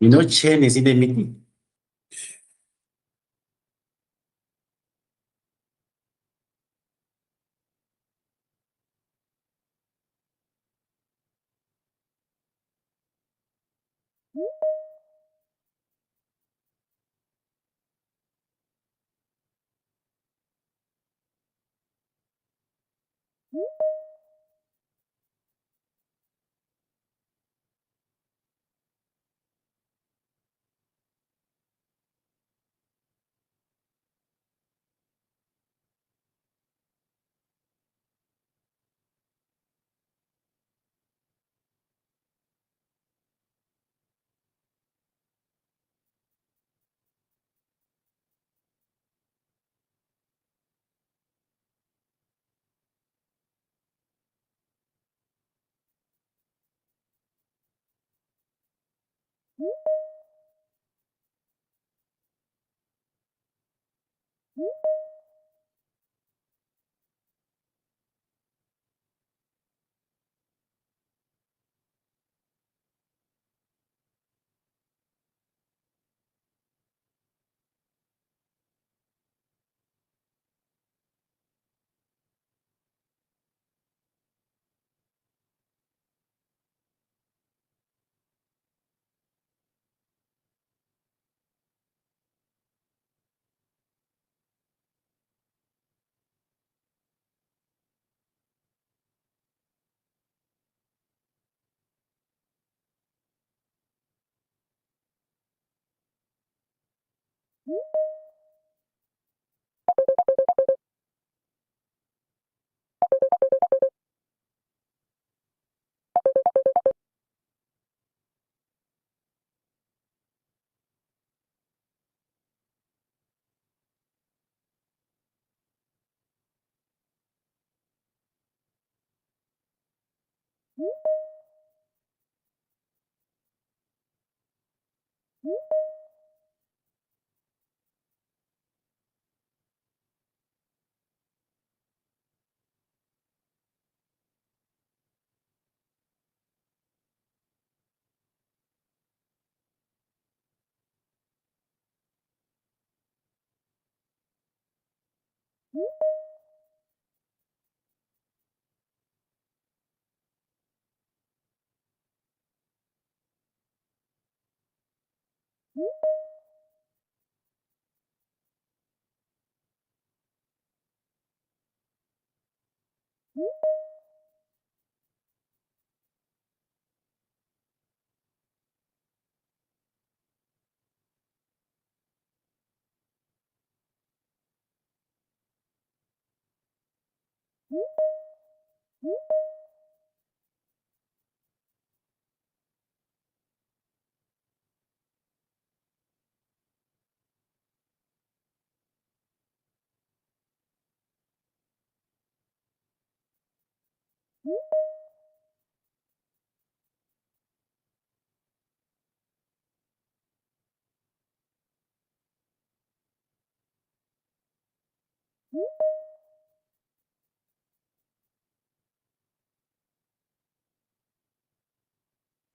You know, Chen is in the meeting.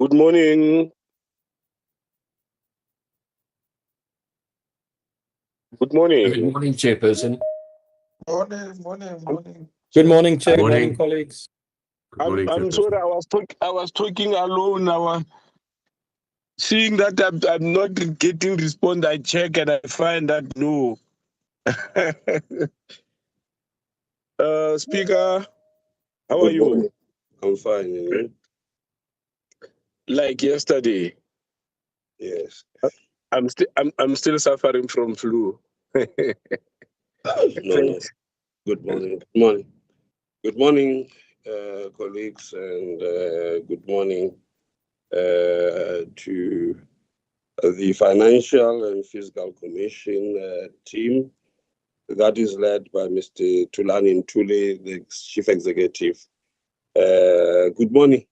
Good morning. Good morning. Good morning, Chairperson. Morning. Good morning, Chair. Good Good morning, morning. colleagues. Good morning, I'm sorry, I was talking alone. I was seeing that I'm not getting response. I check and I find that no. Speaker, how are you? I'm fine. Like yesterday. Yes. I'm still suffering from flu. No. Good morning. Good morning. Good morning, colleagues, and good morning to the Financial and Fiscal Commission team that is led by Mr. Tulani Ntuli, the Chief Executive. Good morning.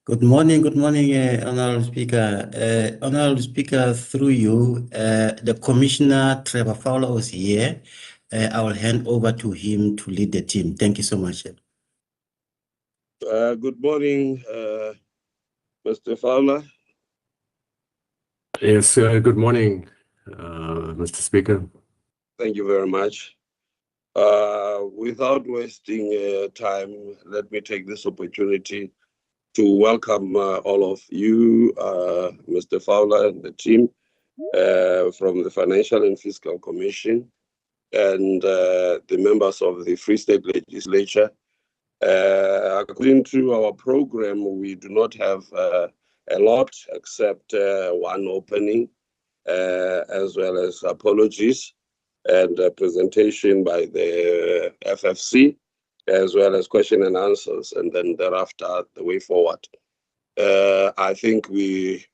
Good morning, Honorable Speaker. Honorable Speaker, through you, the Commissioner Trevor Fowler was here. I will hand over to him to lead the team. Thank you so much. Good morning, Mr. Fowler. Yes, good morning, Mr. Speaker. Thank you very much. Without wasting time, let me take this opportunity to welcome all of you, Mr. Fowler and the team from the Financial and Fiscal Commission and the members of the Free State Legislature. According to our program, we do not have a lot except one opening, as well as apologies and a presentation by the FFC, as well as question and answers, and then thereafter the way forward. I think we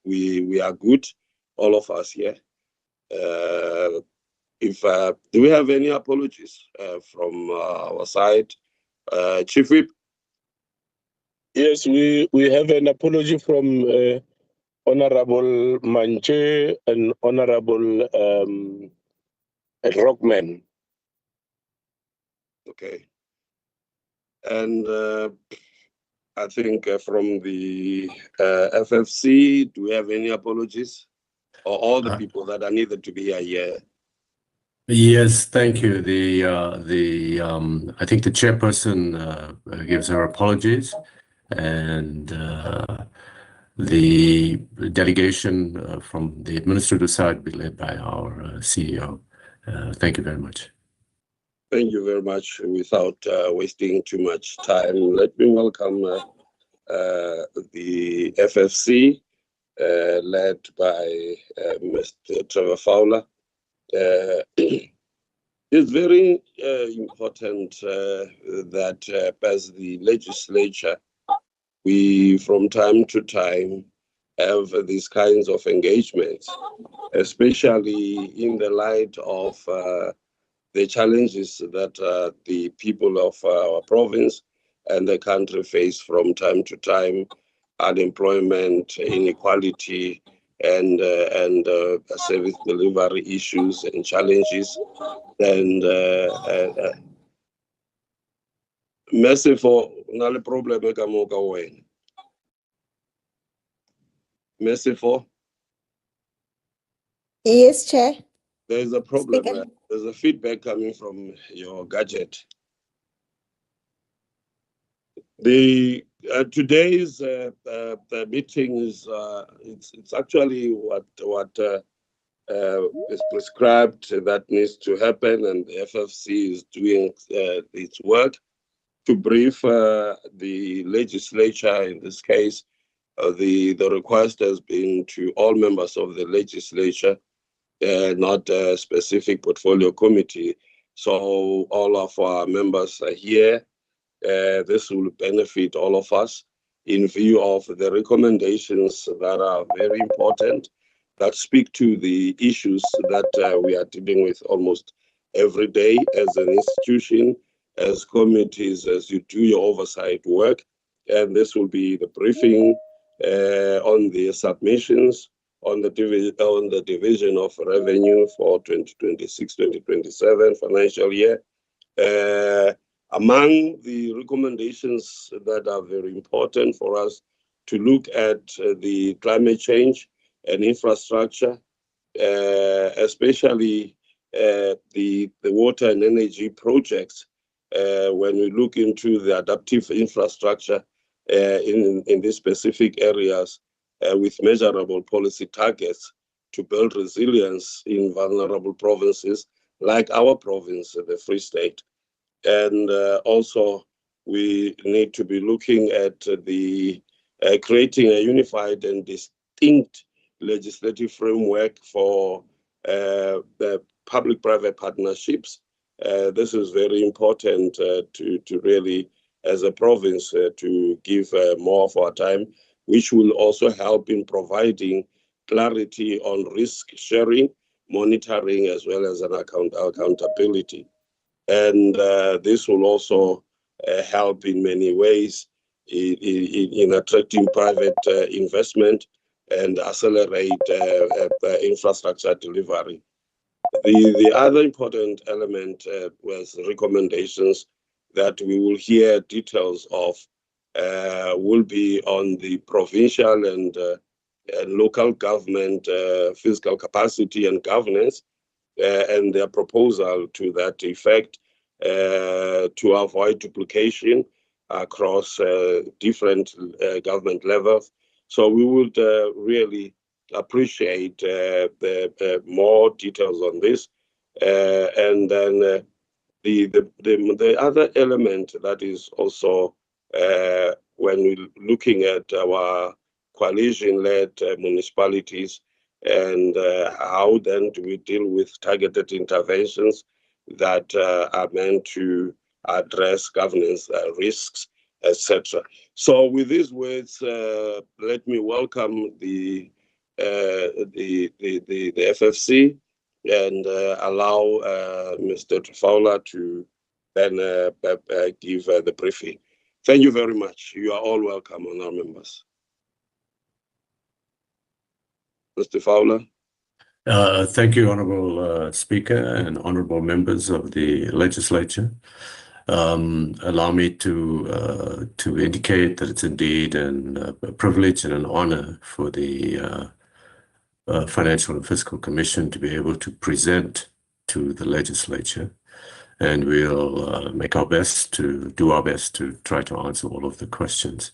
are good, all of us here. If do we have any apologies from our side, Chief Whip? Yes, we have an apology from Honorable Manche and Honorable Rockman. Okay. And I think from the FFC, do we have any apologies? Or all the people that are needed to be here? Yes, thank you. I think the chairperson gives her apologies, and the delegation from the administrative side will be led by our CEO. Thank you very much. Thank you very much. Without wasting too much time, let me welcome the FFC, led by Mr. Trevor Fowler. It's very important that as the legislature, we from time to time have these kinds of engagements, especially in the light of the challenges that the people of our province and the country face from time to time: unemployment, inequality, and service delivery issues and challenges. And merciful, not problem. Merciful. Yes, Chair. There's a problem. Speaker. There's a feedback coming from your gadget. The today's the meeting is it's actually what is prescribed that needs to happen, and the FFC is doing its work to brief the legislature. In this case, the request has been to all members of the legislature, not a specific portfolio committee. So all of our members are here. This will benefit all of us in view of the recommendations that are very important, that speak to the issues that we are dealing with almost every day as an institution, as committees, as you do your oversight work. And this will be the briefing on the submissions, on the division of revenue for 2026-2027 financial year. Among the recommendations that are very important for us to look at the climate change and infrastructure, especially the water and energy projects, when we look into the adaptive infrastructure in these specific areas with measurable policy targets to build resilience in vulnerable provinces like our province, the Free State. And also, we need to be looking at the creating a unified and distinct legislative framework for the public-private partnerships. This is very important to really, as a province, to give more of our time, which will also help in providing clarity on risk sharing, monitoring, as well as an accountability. And this will also help in many ways in attracting private investment and accelerate infrastructure delivery. The other important element was recommendations that we will hear details of will be on the provincial and local government fiscal capacity and governance and their proposal to that effect to avoid duplication across different government levels. So we would really appreciate the more details on this. And then the other element that is also when we're looking at our coalition-led municipalities and how then do we deal with targeted interventions that are meant to address governance risks, etc. So with these words, let me welcome the FFC and allow Mr. Fowler to then give the briefing. Thank you very much. You are all welcome, honourable members. Mr. Fowler. Thank you, Honourable Speaker and Honourable members of the Legislature. Allow me to indicate that it's indeed a privilege and an honour for the Financial and Fiscal Commission to be able to present to the Legislature, and we'll make our best to try to answer all of the questions.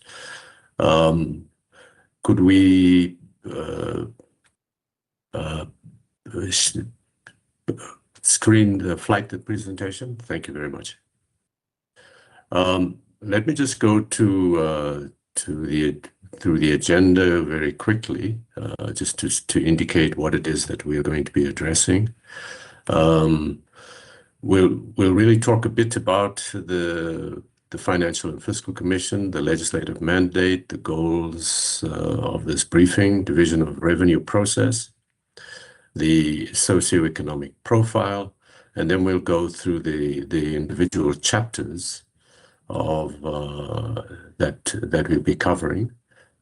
Could we screen the flight presentation? Thank you very much. Let me just go through the agenda very quickly, just to indicate what it is that we are going to be addressing. We'll really talk a bit about the Financial and Fiscal Commission, the legislative mandate, the goals of this briefing, division of revenue process, the socioeconomic profile, and then we'll go through the individual chapters of that we'll be covering,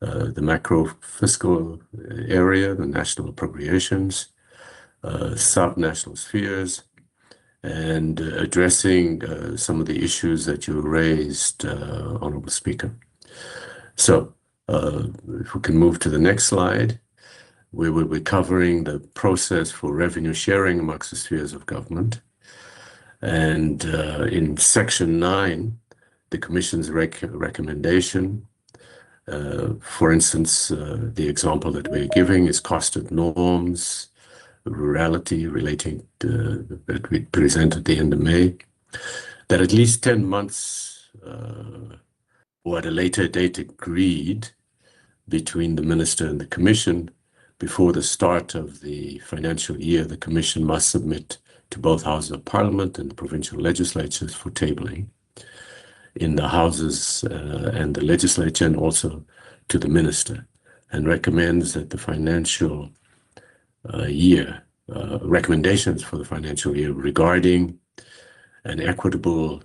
the macro fiscal area, the national appropriations, sub-national spheres, and addressing some of the issues that you raised, Honourable Speaker. So if we can move to the next slide, we will be covering the process for revenue sharing amongst the spheres of government. And in section 9, the Commission's recommendation, for instance, the example that we're giving is costed norms, rurality relating to that we present at the end of May, that at least 10 months or at a later date agreed between the Minister and the Commission before the start of the financial year, the Commission must submit to both Houses of Parliament and provincial legislatures for tabling in the Houses and the Legislature, and also to the Minister, and recommends that the financial year, recommendations for the financial year regarding an equitable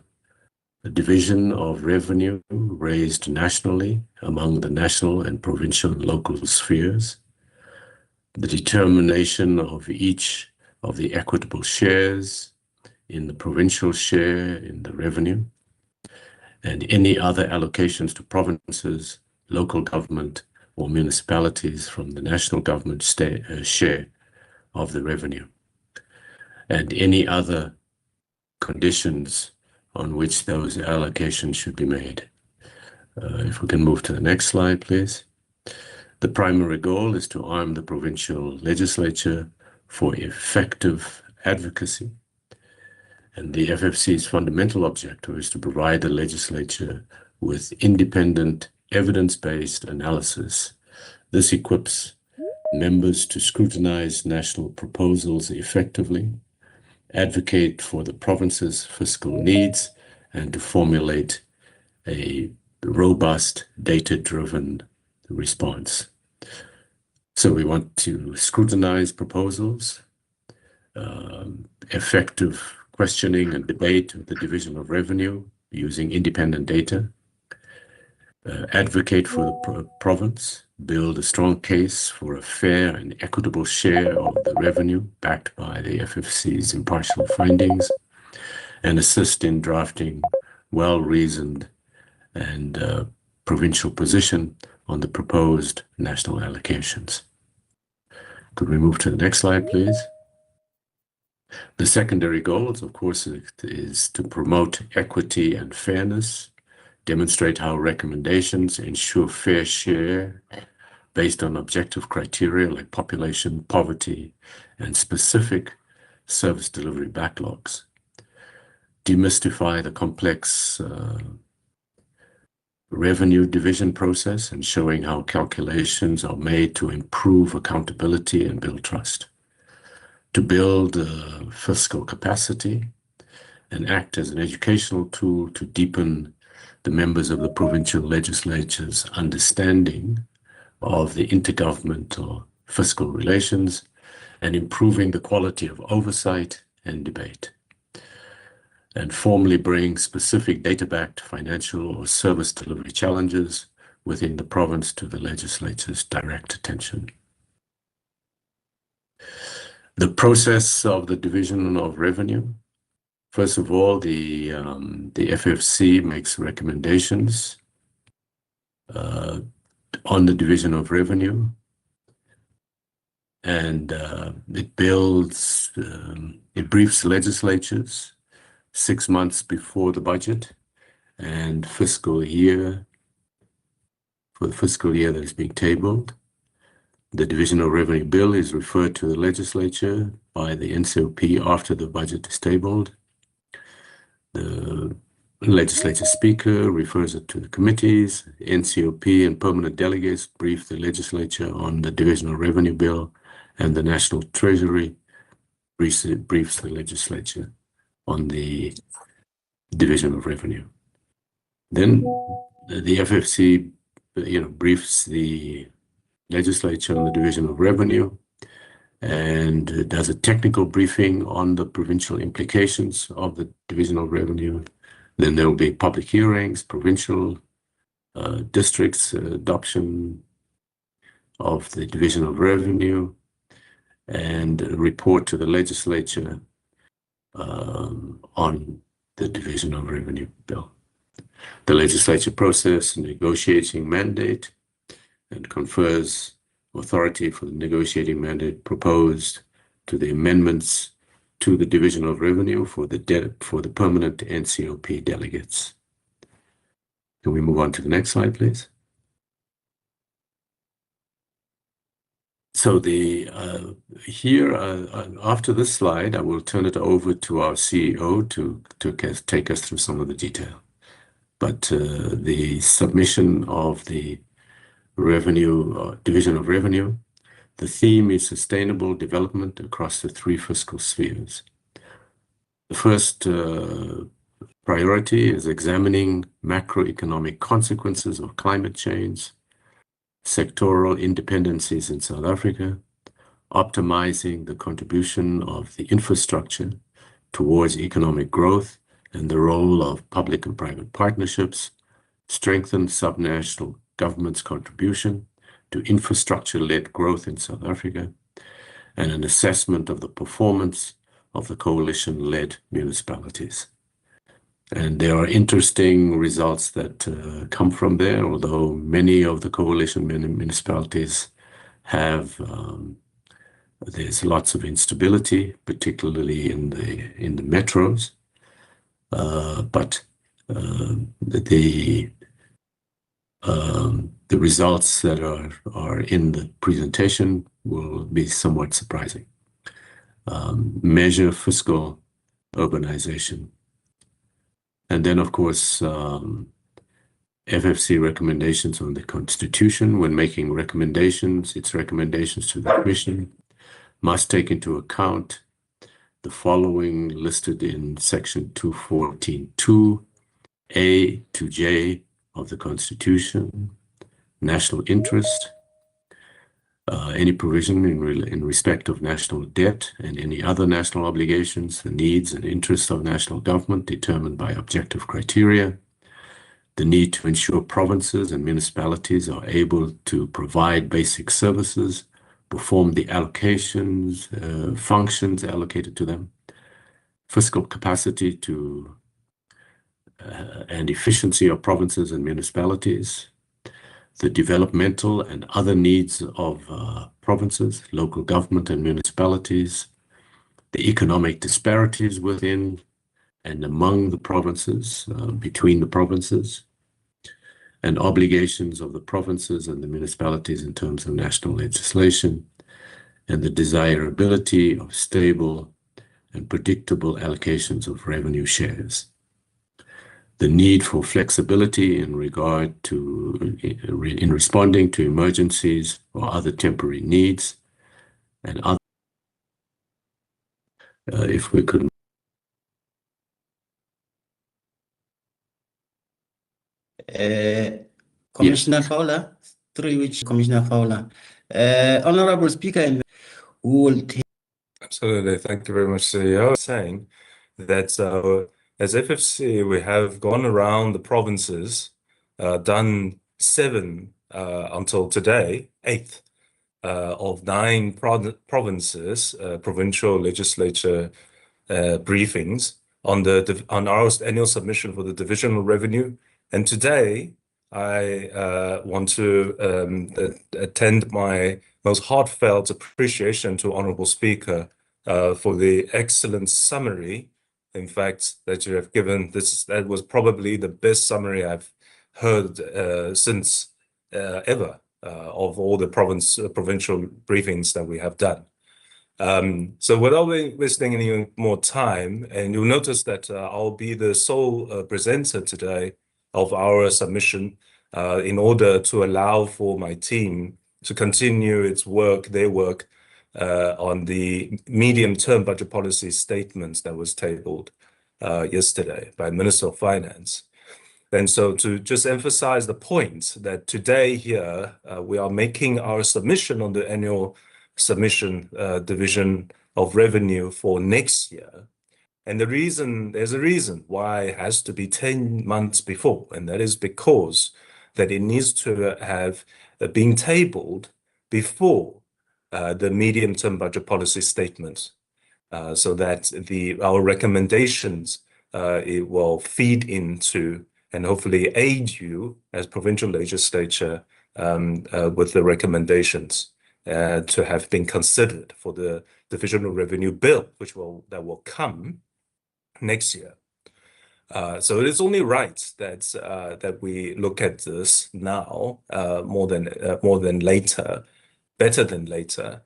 division of revenue raised nationally among the national and provincial and local spheres, the determination of each of the equitable shares in the provincial share in the revenue, and any other allocations to provinces, local government, or municipalities from the national government share of the revenue, and any other conditions on which those allocations should be made. If we can move to the next slide, please. The primary goal is to arm the provincial legislature for effective advocacy, and the FFC's fundamental objective is to provide the legislature with independent, evidence-based analysis. This equips members to scrutinize national proposals effectively, advocate for the province's fiscal needs, and to formulate a robust, data-driven response. So we want to scrutinize proposals, effective questioning and debate of the division of revenue using independent data, advocate for the province, build a strong case for a fair and equitable share of the revenue backed by the FFC's impartial findings, and assist in drafting well-reasoned and provincial position on the proposed national allocations. Could we move to the next slide, please? The secondary goals, of course, is to promote equity and fairness, demonstrate how recommendations ensure fair share based on objective criteria like population, poverty, and specific service delivery backlogs, demystify the complex revenue division process and showing how calculations are made to improve accountability and build trust, to build fiscal capacity and act as an educational tool to deepen the members of the provincial legislature's understanding of the intergovernmental fiscal relations and improving the quality of oversight and debate, and formally bring specific data-backed financial or service delivery challenges within the province to the legislature's direct attention. The process of the division of revenue. First of all, the FFC makes recommendations on the division of revenue, and it briefs legislatures 6 months before the budget and fiscal year, for the fiscal year that is being tabled. The Division of Revenue Bill is referred to the legislature by the NCOP after the budget is tabled. The legislature speaker refers it to the committees. NCOP and permanent delegates brief the legislature on the Division of Revenue Bill, and the National Treasury briefs the legislature on the Division of Revenue. Then the FFC, briefs the legislature on the Division of Revenue and does a technical briefing on the provincial implications of the Division of Revenue. Then there will be public hearings, provincial districts, adoption of the Division of Revenue, and a report to the legislature on the Division of Revenue Bill. The legislature process a negotiating mandate and confers authority for the negotiating mandate proposed to the amendments to the Division of Revenue for the permanent NCOP delegates. Can we move on to the next slide, please? So after this slide, I will turn it over to our CEO to take us through some of the detail. But the submission of the revenue Division of Revenue, the theme is sustainable development across the 3 fiscal spheres. The first priority is examining macroeconomic consequences of climate change, sectoral independencies in South Africa, optimizing the contribution of the infrastructure towards economic growth and the role of public and private partnerships, strengthen subnational government's contribution to infrastructure-led growth in South Africa, and an assessment of the performance of the coalition-led municipalities. And there are interesting results that come from there, although many of the coalition municipalities have, there's lots of instability, particularly in the metros. But the results that are in the presentation will be somewhat surprising. Measure fiscal urbanization. And then, of course, FFC recommendations on the Constitution. When making recommendations, its recommendations to the Commission must take into account the following listed in Section 214(2) A to J of the Constitution: national interest, any provision in respect of national debt and any other national obligations, the needs and interests of national government determined by objective criteria, the need to ensure provinces and municipalities are able to provide basic services, perform the allocations, functions allocated to them, fiscal capacity to and efficiency of provinces and municipalities, the developmental and other needs of provinces, local government and municipalities, the economic disparities within and among the provinces, between the provinces, and obligations of the provinces and the municipalities in terms of national legislation, and the desirability of stable and predictable allocations of revenue shares. The need for flexibility in regard to in responding to emergencies or other temporary needs, and other. If we could. Commissioner Fowler, through which Commissioner Fowler, Honorable Speaker, who will take. Absolutely. Thank you very much, CEO. I was saying that as FFC, we have gone around the provinces, done 7 until today, 8th of 9 provinces, provincial legislature briefings on our annual submission for the divisional revenue. And today, I want to attend my most heartfelt appreciation to Honorable Speaker for the excellent summary, in fact, that you have given. That was probably the best summary I've heard since ever of all the provincial briefings that we have done. So without wasting any more time, and you'll notice that I'll be the sole presenter today of our submission in order to allow for my team to continue their work on the medium-term budget policy statements that was tabled yesterday by Minister of Finance. And so to just emphasize the point that today here, we are making our submission on the annual submission division of revenue for next year. And there's a reason why it has to be 10 months before, and that is because that it needs to have been tabled before the medium-term budget policy statement, so that our recommendations it will feed into and hopefully aid you as provincial legislature with the recommendations to have been considered for the divisional revenue bill, that will come next year. So it is only right that we look at this now more than later, better than later.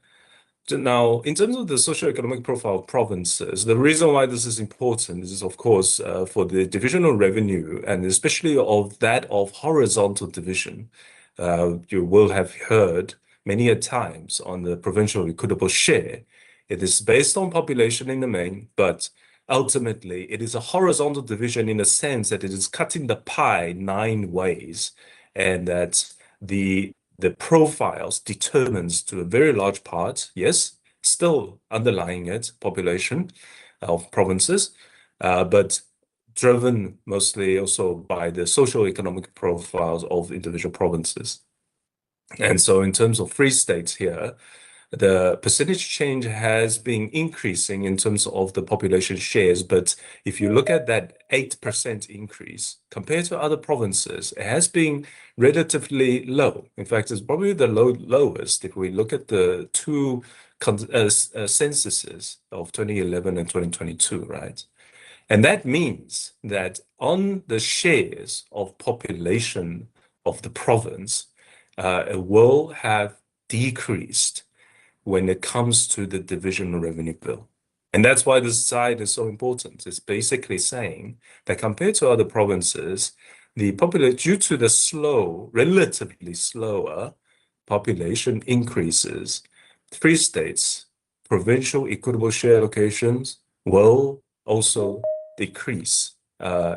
Now, in terms of the socioeconomic profile of provinces, the reason why this is important is, of course, for the divisional revenue, and especially of that of horizontal division. You will have heard many a times on the provincial equitable share. It is based on population in the main, but ultimately it is a horizontal division in the sense that it is cutting the pie 9 ways, and that the profiles determines to a very large part, yes, still underlying it, population of provinces, but driven mostly also by the socio-economic profiles of individual provinces. And so in terms of Free States here, the percentage change has been increasing in terms of the population shares, but if you look at that 8% increase compared to other provinces, it has been relatively low. In fact, it's probably the lowest if we look at the 2 censuses of 2011 and 2022, right? And that means that on the shares of population of the province, it will have decreased when it comes to the divisional revenue bill. And that's why this side is so important. It's basically saying that compared to other provinces, due to the relatively slower population increases, Free State's provincial equitable share allocations will also decrease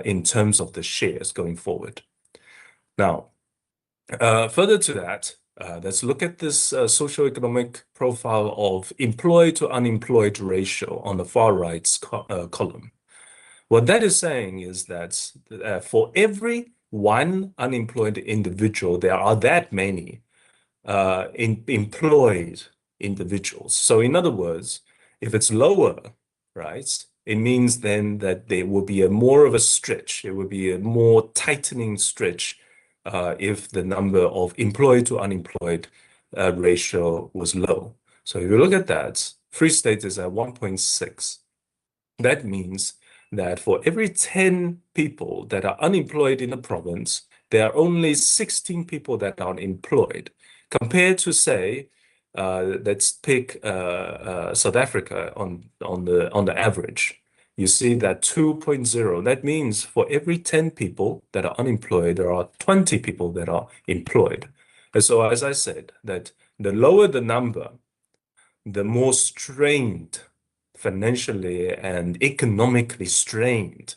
in terms of the shares going forward. Now, further to that, let's look at this socioeconomic profile of employed to unemployed ratio on the far right column. What that is saying is that for every one unemployed individual, there are that many employed individuals. So in other words, if it's lower, right, it means then that there will be more of a stretch. It will be a more tightening stretch if the number of employed to unemployed ratio was low. So if you look at that, Free State is at 1.6. That means that for every 10 people that are unemployed in the province, there are only 16 people that are employed, compared to, say, let's pick South Africa on the average. You see that 2.0. That means for every 10 people that are unemployed, there are 20 people that are employed. And so, as I said, that the lower the number, the more strained, financially and economically strained,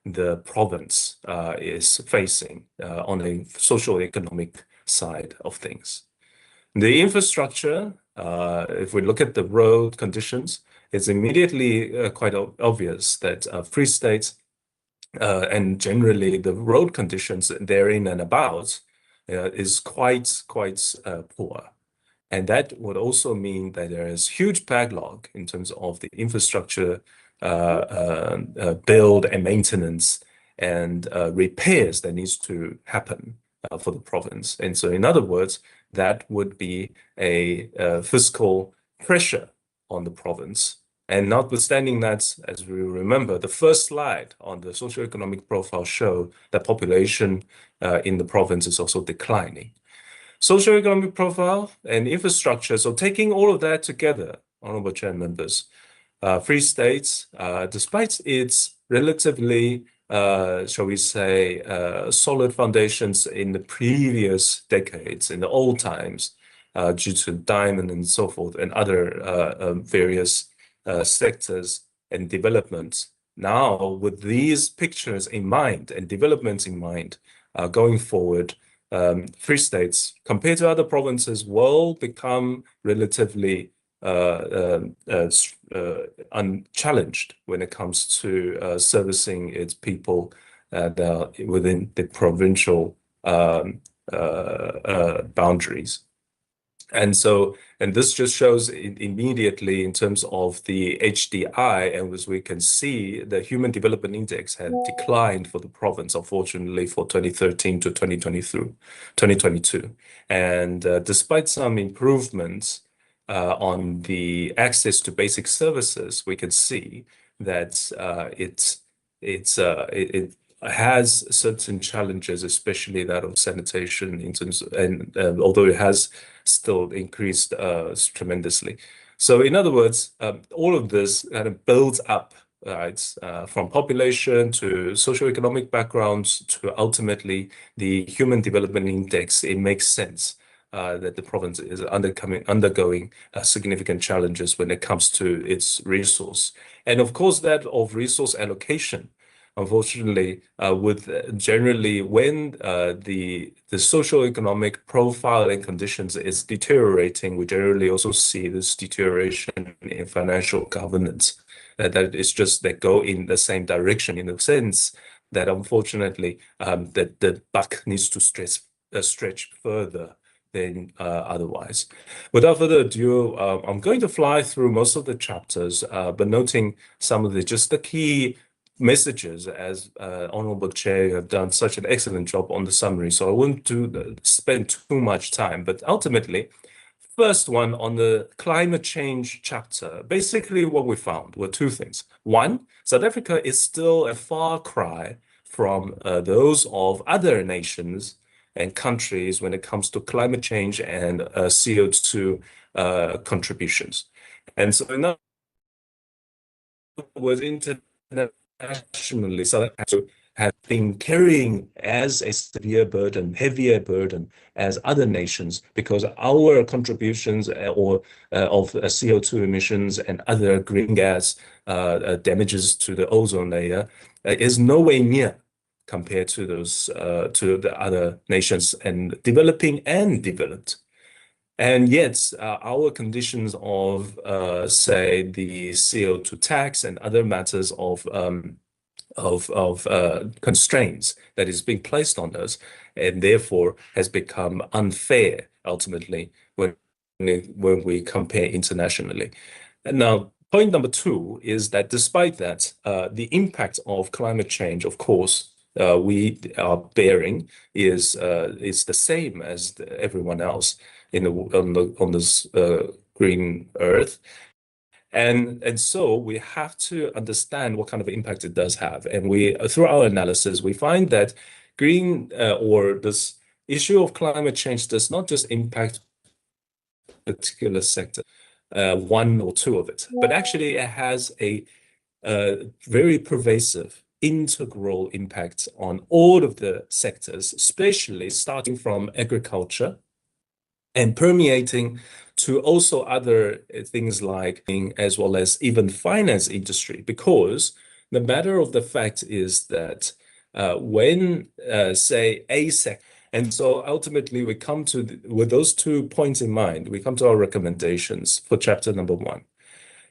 the province is facing on the social economic side of things. The infrastructure, if we look at the road conditions, it's immediately quite obvious that Free State and generally the road conditions therein and about is quite poor. And that would also mean that there is huge backlog in terms of the infrastructure build and maintenance and repairs that needs to happen for the province. And so in other words, that would be a fiscal pressure on the province. And notwithstanding that, as we remember, the first slide on the socioeconomic profile show that population in the province is also declining. Socioeconomic profile and infrastructure. So taking all of that together, Honorable Chair members, Free States, despite its relatively, shall we say, solid foundations in the previous decades, in the old times, due to diamond and so forth, and other various sectors and developments. Now, with these pictures in mind and developments in mind, going forward, Free States, compared to other provinces, will become relatively unchallenged when it comes to servicing its people within the provincial boundaries. And this just shows immediately in terms of the HDI, and as we can see, the Human Development Index had declined for the province, unfortunately, for 2013 to 2022. And despite some improvements on the access to basic services, we can see that it has certain challenges, especially that of sanitation in terms of, and although it has still increased tremendously. So in other words, all of this kind of builds up, right, from population to socioeconomic backgrounds to ultimately the Human Development Index. It makes sense that the province is undergoing significant challenges when it comes to its resource. And of course, that of resource allocation. Unfortunately, with generally when the socioeconomic profile and conditions is deteriorating, we generally also see this deterioration in financial governance. That is just that go in the same direction, in the sense that unfortunately that the buck needs to stretch further than otherwise. Without further ado, I'm going to fly through most of the chapters, but noting some of the key messages, as Honorable Chair, you have done such an excellent job on the summary, so I won't spend too much time. But ultimately, first one on the climate change chapter, basically what we found were two things. One, South Africa is still a far cry from those of other nations and countries when it comes to climate change and CO2 contributions. And so in other words, internationally, South Africa has to have been carrying as a severe burden, heavier burden as other nations, because our contributions of CO2 emissions and other green gas damages to the ozone layer is nowhere near compared to those to the other nations and developing and developed. And yet, our conditions of, say, the CO2 tax and other matters of constraints that is being placed on us, and therefore has become unfair ultimately when we compare internationally. And now, point number two is that despite that, the impact of climate change, of course, we are bearing is the same as everyone else on this green earth. And so we have to understand what kind of impact it does have. And we, through our analysis, we find that or this issue of climate change does not just impact a particular sector, one or two of it, but actually it has a very pervasive, integral impact on all of the sectors, especially starting from agriculture and permeating to also other things like, as well as even finance industry, because the matter of the fact is that when, say, a sector, and so ultimately we come to, with those 2 points in mind, we come to our recommendations for chapter number 1,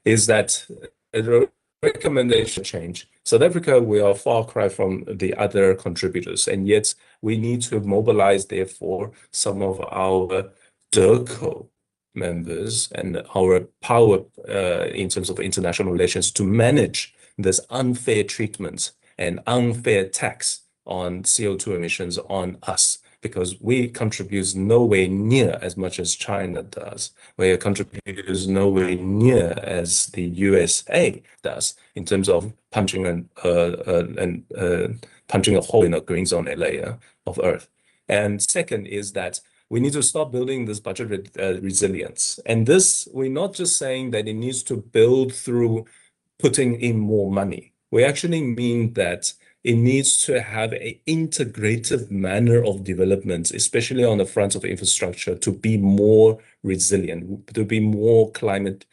is that the recommendation change. South Africa, we are far cry from the other contributors, and yet we need to mobilize, therefore, some of our DIRCO members and our power in terms of international relations to manage this unfair treatment and unfair tax on CO2 emissions on us, because we contribute nowhere near as much as China does. We contribute nowhere near as the USA does in terms of punching a hole in a green zone layer of Earth. And second is that we need to stop building this budget resilience. And this, we're not just saying that it needs to build through putting in more money. We actually mean that it needs to have an integrative manner of development, especially on the front of infrastructure, to be more resilient, to be more climate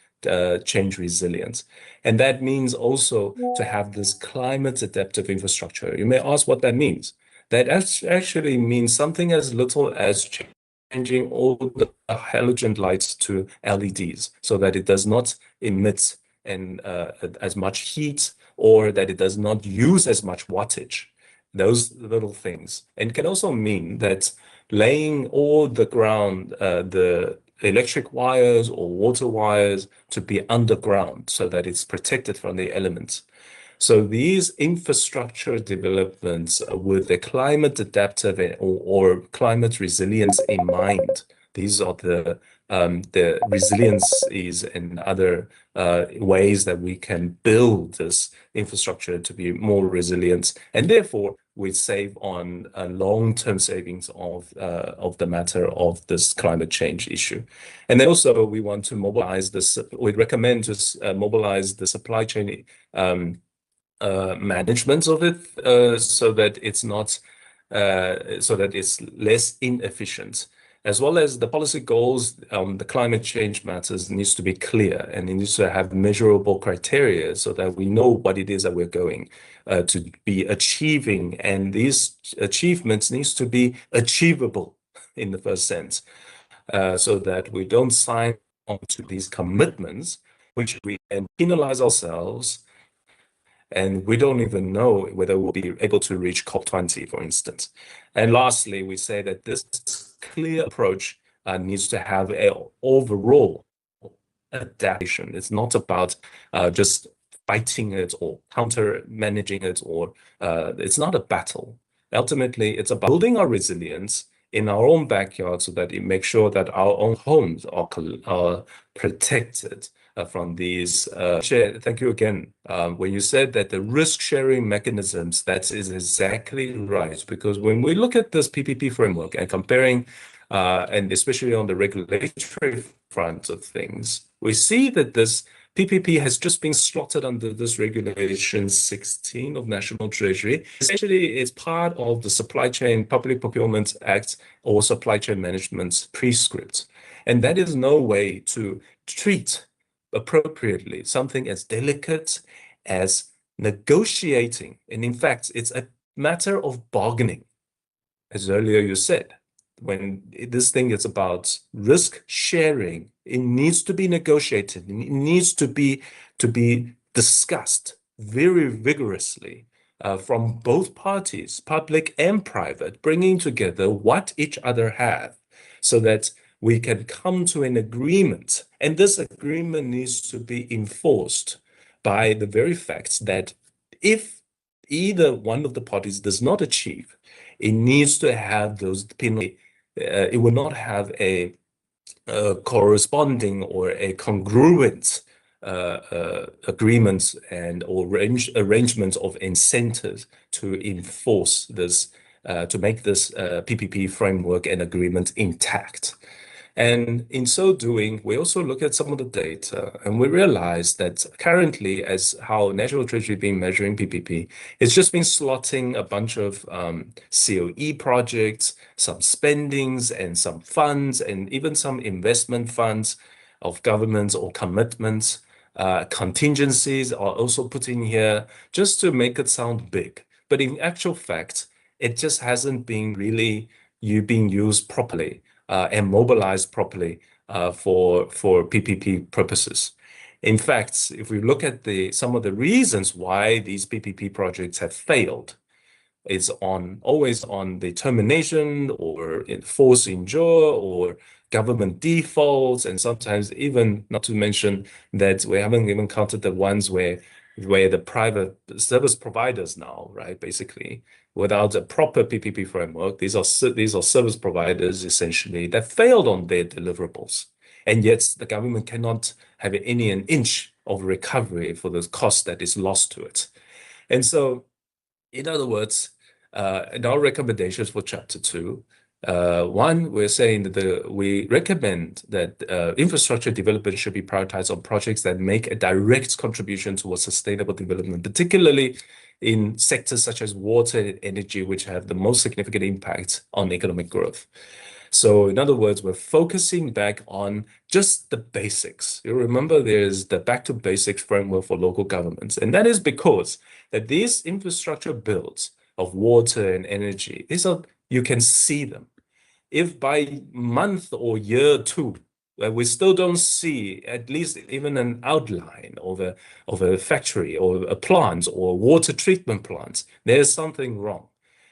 change resilient. And that means also to have this climate adaptive infrastructure. You may ask what that means. That actually means something as little as changing all the halogen lights to LEDs so that it does not emit as much heat, or that it does not use as much wattage, those little things. And it can also mean that laying all the ground, the electric wires or water wires, to be underground so that it's protected from the elements. So these infrastructure developments with the climate adaptive or climate resilience in mind, these are the resiliencies and other ways that we can build this infrastructure to be more resilient, and therefore we save on long-term savings of the matter of this climate change issue. And then also we want to mobilize this. We recommend to mobilize the supply chain management of it, so that it's not so that it's less inefficient, as well as the policy goals. The climate change matters needs to be clear, and it needs to have measurable criteria so that we know what it is that we're going to be achieving, and these achievements needs to be achievable in the first sense, so that we don't sign on to these commitments which we can penalize ourselves, and we don't even know whether we'll be able to reach COP20, for instance. And lastly, we say that this clear approach needs to have an overall adaptation. It's not about just fighting it or counter managing it, or it's not a battle. Ultimately, it's about building our resilience in our own backyard so that it makes sure that our own homes are protected from these. Thank you again. When you said that the risk-sharing mechanisms, that is exactly right. Because when we look at this PPP framework and comparing, and especially on the regulatory front of things, we see that this PPP has just been slotted under this Regulation 16 of National Treasury. Essentially, it's part of the Supply Chain Public Procurement Act or Supply Chain Management Prescript. And that is no way to treat appropriately something as delicate as negotiating. And in fact, it's a matter of bargaining. As earlier you said, when this thing is about risk sharing, it needs to be negotiated. It needs to be discussed very vigorously from both parties, public and private, bringing together what each other have so that we can come to an agreement. And this agreement needs to be enforced by the very fact that if either one of the parties does not achieve, it needs to have those penalties. It will not have a corresponding or a congruent agreement and or arrangement of incentives to enforce this, to make this PPP framework and agreement intact. And in so doing, we also look at some of the data and we realize that currently, as how National Treasury been measuring PPP, it's just been slotting a bunch of COE projects, some spendings and some funds, and even some investment funds of governments or commitments. Contingencies are also put in here just to make it sound big. But in actual fact, it just hasn't been really being used properly. And mobilized properly for PPP purposes. In fact, if we look at some of the reasons why these PPP projects have failed, it's always on the termination or force majeure or government defaults, and sometimes even, not to mention that we haven't even counted the ones where the private service providers now, right, basically, without a proper PPP framework, these are service providers essentially that failed on their deliverables, and yet the government cannot have an inch of recovery for the cost that is lost to it. And so, in other words, in our recommendations for Chapter 2, one, we're saying that we recommend that infrastructure development should be prioritized on projects that make a direct contribution towards sustainable development, particularly in sectors such as water and energy, which have the most significant impact on economic growth. So in other words, we're focusing back on just the basics. You remember there's the back to basics framework for local governments. And that is because that these infrastructure builds of water and energy, you can see them. If by month or year 2, we still don't see at least even an outline of a factory or a plant or water treatment plants, there's something wrong.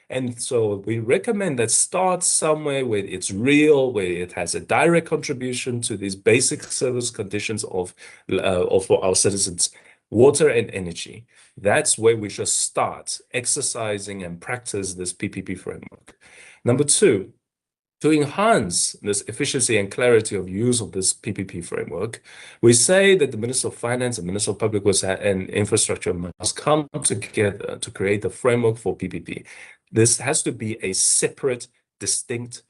And so we recommend that start somewhere where it's real, where it has a direct contribution to these basic service conditions of our citizens, water and energy. That's where we should start exercising and practice this PPP framework. Number 2, to enhance this efficiency and clarity of use of this PPP framework, we say that the Minister of Finance and Minister of Public Works and Infrastructure must come together to create the framework for PPP. This has to be a separate, distinct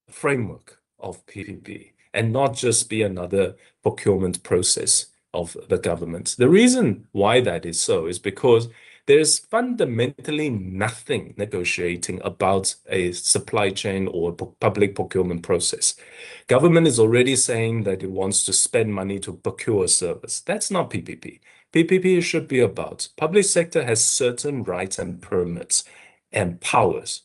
framework of PPP and not just be another procurement process of the government. The reason why that is so is because there's fundamentally nothing negotiating about a supply chain or public procurement process. Government is already saying that it wants to spend money to procure a service. That's not PPP. PPP should be about public sector has certain rights and permits and powers.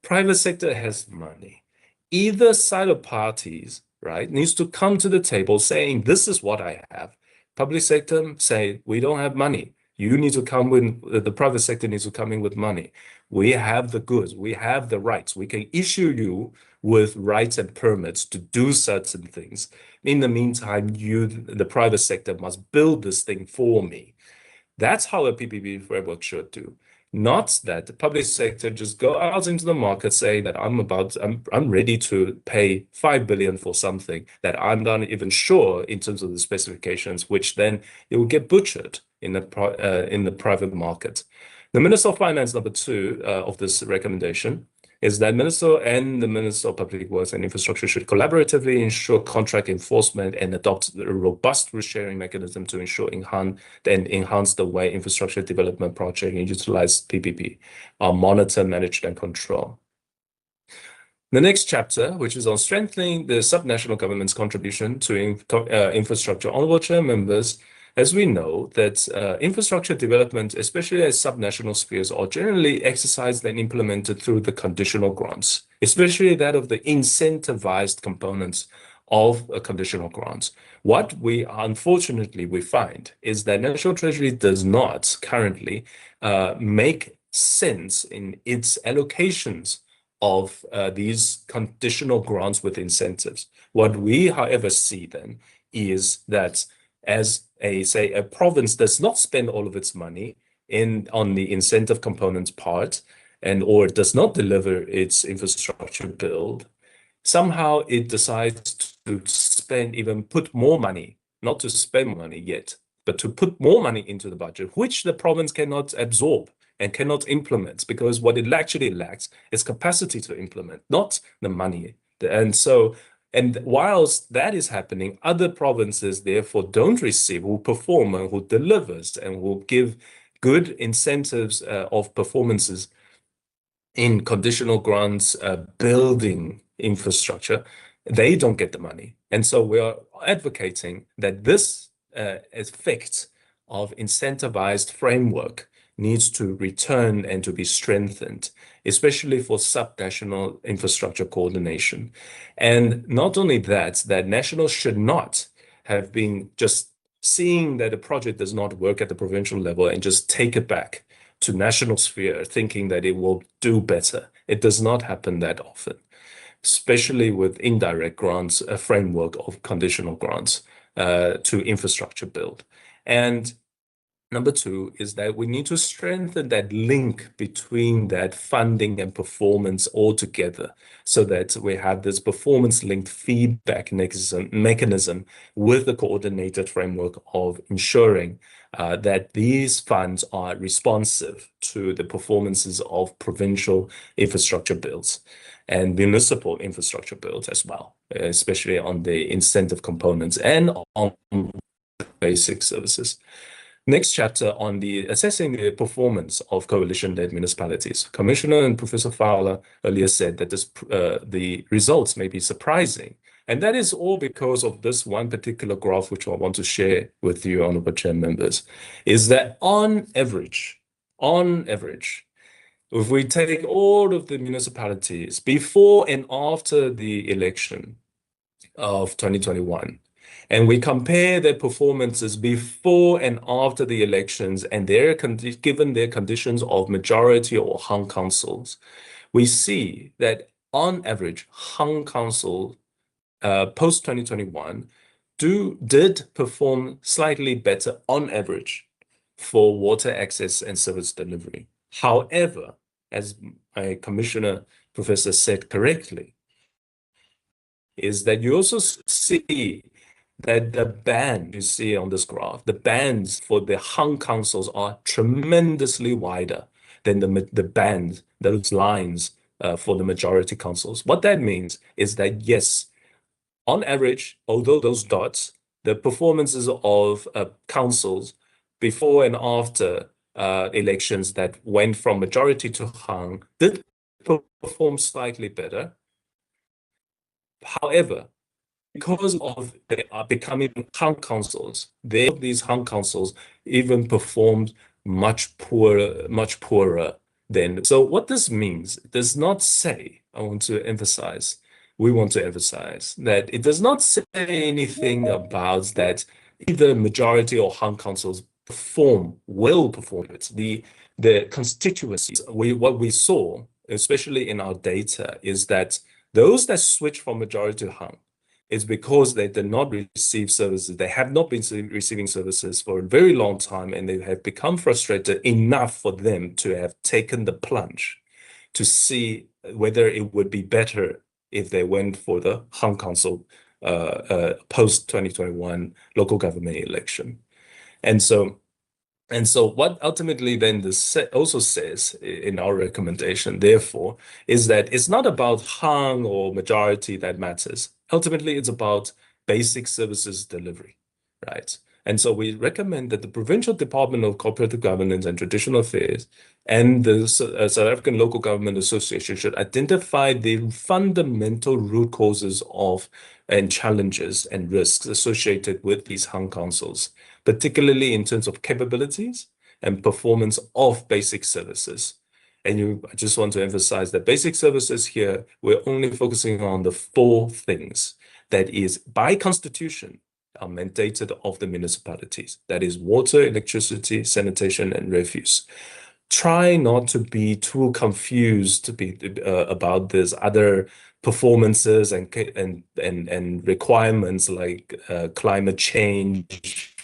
Private sector has money. Either side of parties, right, needs to come to the table saying, this is what I have. Public sector say, we don't have money. You need to come with, the private sector needs to come in with money. We have the goods, we have the rights. We can issue you with rights and permits to do certain things. In the meantime, the private sector must build this thing for me. That's how a PPP framework should do. Not that the public sector just go out into the market, say that I'm ready to pay 5 billion for something that I'm not even sure in terms of the specifications, which then it will get butchered in the private market. The Minister of Finance, number 2 of this recommendation, is that Minister and the Minister of Public Works and Infrastructure should collaboratively ensure contract enforcement and adopt a robust risk-sharing mechanism to ensure enhance the way infrastructure development projects and utilize PPP are monitored, managed, and controlled. The next chapter, which is on strengthening the subnational government's contribution to infrastructure. Honorable Chair members, as we know that infrastructure development, especially as subnational spheres, are generally exercised and implemented through the conditional grants, especially that of the incentivized components of conditional grants. What we unfortunately find is that National Treasury does not currently make sense in its allocations of these conditional grants with incentives. What we, however, see then is that as a province does not spend all of its money on the incentive component part or does not deliver its infrastructure build, somehow it decides to put more money, not to spend money yet, but to put more money into the budget, which the province cannot absorb and cannot implement, because what it actually lacks is capacity to implement, not the money. And whilst that is happening, other provinces therefore don't receive, who perform and who delivers and will give good incentives of performances in conditional grants, building infrastructure, they don't get the money. And so we are advocating that this effect of incentivized framework needs to return and to be strengthened, especially for subnational infrastructure coordination. And not only that nationals should not have been just seeing that a project does not work at the provincial level and just take it back to national sphere, thinking that it will do better. It does not happen that often, especially with indirect grants, a framework of conditional grants to infrastructure build. And number two is that we need to strengthen that link between that funding and performance altogether, so that we have this performance-linked feedback mechanism with the coordinated framework of ensuring that these funds are responsive to the performances of provincial infrastructure builds and municipal infrastructure builds as well, especially on the incentive components and on basic services. Next chapter on the assessing the performance of coalition-led municipalities. Commissioner and Professor Fowler earlier said that the results may be surprising. And that is all because of this one particular graph, which I want to share with you, Honorable Chair members, is that on average, if we take all of the municipalities before and after the election of 2021, and we compare their performances before and after the elections and given their conditions of majority or hung councils, we see that on average, hung council post 2021 did perform slightly better on average for water access and service delivery. However, as my Commissioner Professor said correctly, is that you also see that the band you see on this graph, the bands for the hung councils are tremendously wider than the band, those lines for the majority councils. What that means is that, yes, on average, although those dots, the performances of councils before and after elections that went from majority to hung did perform slightly better. However, because of they are becoming hung councils, these hung councils even performed much poorer than. So what this means does not say, we want to emphasize that it does not say anything about that either majority or hung councils will perform it. The constituencies, what we saw, especially in our data, is that those that switch from majority to hung is because they did not receive services. They have not been receiving services for a very long time, and they have become frustrated enough for them to have taken the plunge to see whether it would be better if they went for the hung council post 2021 local government election. And so And so what ultimately then this also says in our recommendation, therefore, is that it's not about hung or majority that matters. Ultimately, it's about basic services delivery, right? And so we recommend that the Provincial Department of Cooperative Governance and Traditional Affairs and the South African Local Government Association should identify the fundamental root causes of and challenges and risks associated with these hung councils, particularly in terms of capabilities and performance of basic services. And I just want to emphasize that basic services here, we're only focusing on the 4 things that is by constitution are mandated of the municipalities. That is water, electricity, sanitation, and refuse. Try not to be too confused about this other performances and requirements like climate change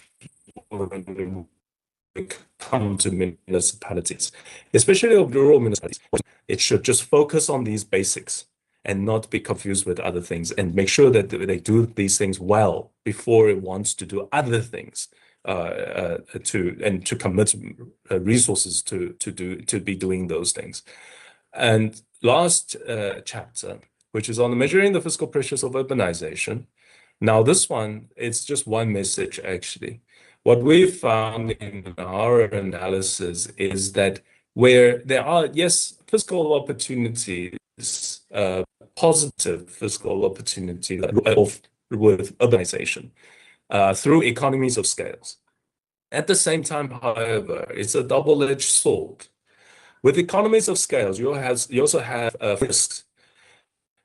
come to municipalities, especially of rural municipalities. It should just focus on these basics and not be confused with other things, and make sure that they do these things well before it wants to do other things to commit resources to be doing those things. And last chapter, which is on measuring the fiscal pressures of urbanization. Now, this one, it's just one message, actually. What we found in our analysis is that where there are, yes, fiscal opportunities, positive fiscal opportunities with urbanization through economies of scales. At the same time, however, it's a double-edged sword. With economies of scales, you also have risks.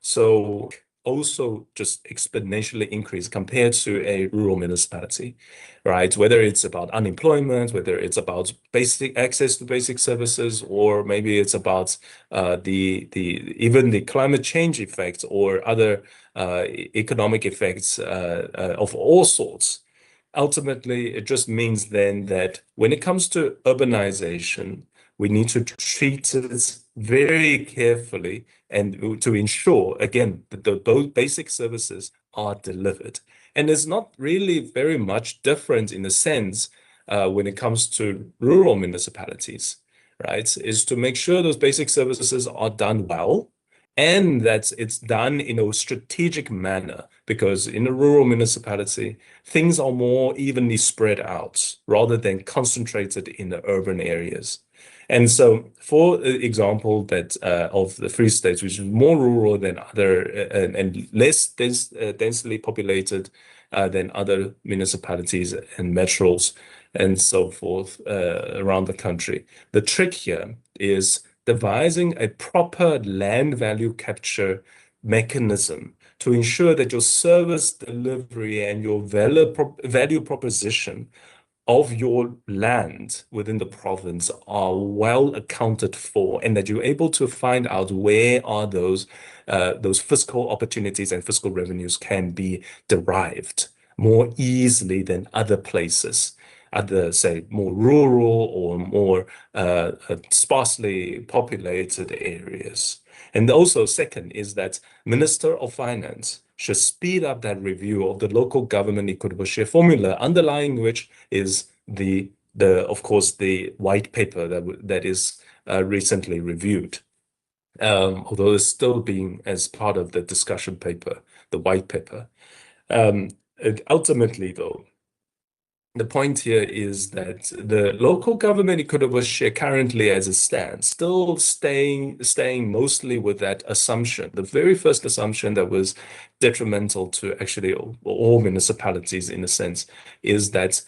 So also just exponentially increase compared to a rural municipality, right? Whether it's about unemployment, whether it's about basic access to basic services, or maybe it's about even the climate change effects or other economic effects of all sorts. Ultimately, it just means then that when it comes to urbanization, we need to treat it very carefully and to ensure, again, that both basic services are delivered. And it's not really very much different in a sense when it comes to rural municipalities, right? Is to make sure those basic services are done well and that it's done in a strategic manner, because in a rural municipality, things are more evenly spread out rather than concentrated in the urban areas. And so, for example, that of the Free States, which is more rural than other and less densely populated than other municipalities and metros and so forth around the country, the trick here is devising a proper land value capture mechanism to ensure that your service delivery and your value proposition of your land within the province are well accounted for, and that you're able to find out where are those fiscal opportunities and fiscal revenues can be derived more easily than other places, other, say, more rural or more sparsely populated areas. And also, second is that Minister of Finance should speed up that review of the local government equitable share formula, underlying which is of course the white paper that is recently reviewed. Although it's still being as part of the discussion paper, the white paper. Ultimately, though, the point here is that the local government equitable share currently as it stands, still staying mostly with that assumption, the very first assumption that was detrimental to actually all municipalities in a sense, is that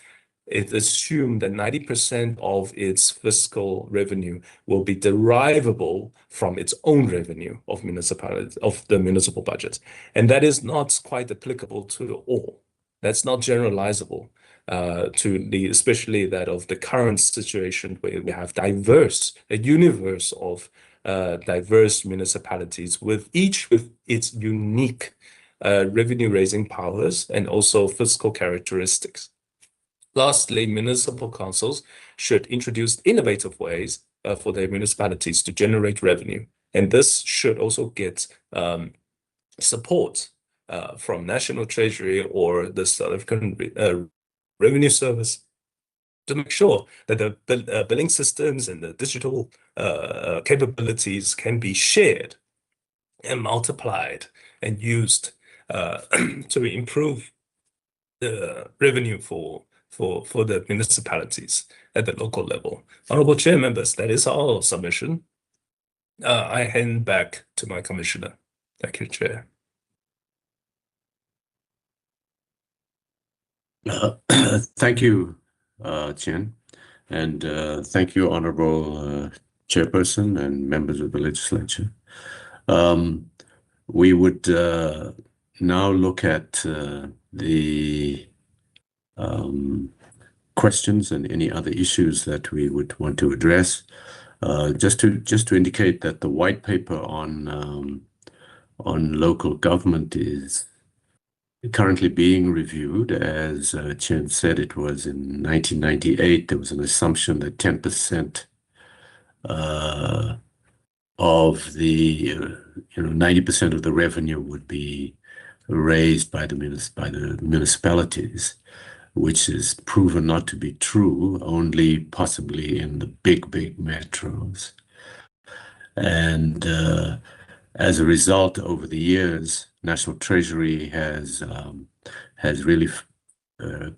it assumed that 90% of its fiscal revenue will be derivable from its own revenue of the municipal budget. And that is not quite applicable to all. That's not generalizable. Especially that of the current situation where we have a universe of diverse municipalities each with its unique revenue-raising powers and also fiscal characteristics. Lastly, municipal councils should introduce innovative ways for their municipalities to generate revenue, and this should also get support from National Treasury or the South African Revenue Service to make sure that the billing systems and the digital capabilities can be shared and multiplied and used to improve the revenue for the municipalities at the local level. Honorable Chair, members, that is our submission. I hand back to my commissioner. Thank you, Chair. Thank you, Chen, and thank you, Honorable Chairperson and members of the legislature. We would now look at the questions and any other issues that we would want to address. Just to indicate that the white paper on local government is currently being reviewed. As Chen said, it was in 1998. There was an assumption that 10% of the 90% of the revenue would be raised by the municipalities, which is proven not to be true, only possibly in the big metros. And as a result, over the years, National Treasury has really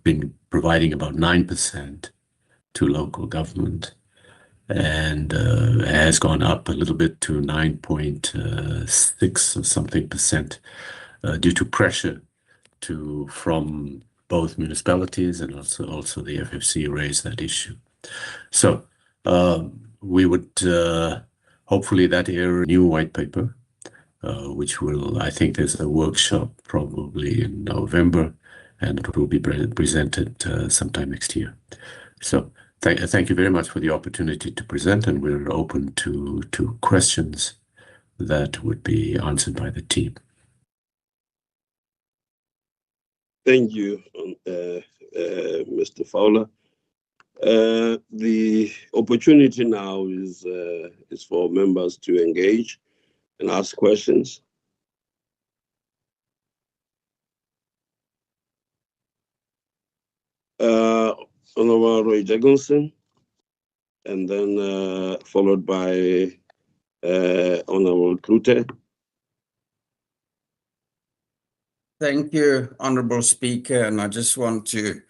been providing about 9% to local government, and has gone up a little bit to 9.6 or something percent due to pressure from both municipalities, and also the FFC raised that issue. So we would hopefully that area new white paper, which will, I think there's a workshop probably in November, and it will be presented sometime next year. So thank you very much for the opportunity to present, and we're open to questions that would be answered by the team. Thank you, Mr. Fowler. The opportunity now is for members to engage and ask questions. Honorable Roy Jacobson, and then followed by Honorable Klute. Thank you, Honorable Speaker, and I just want to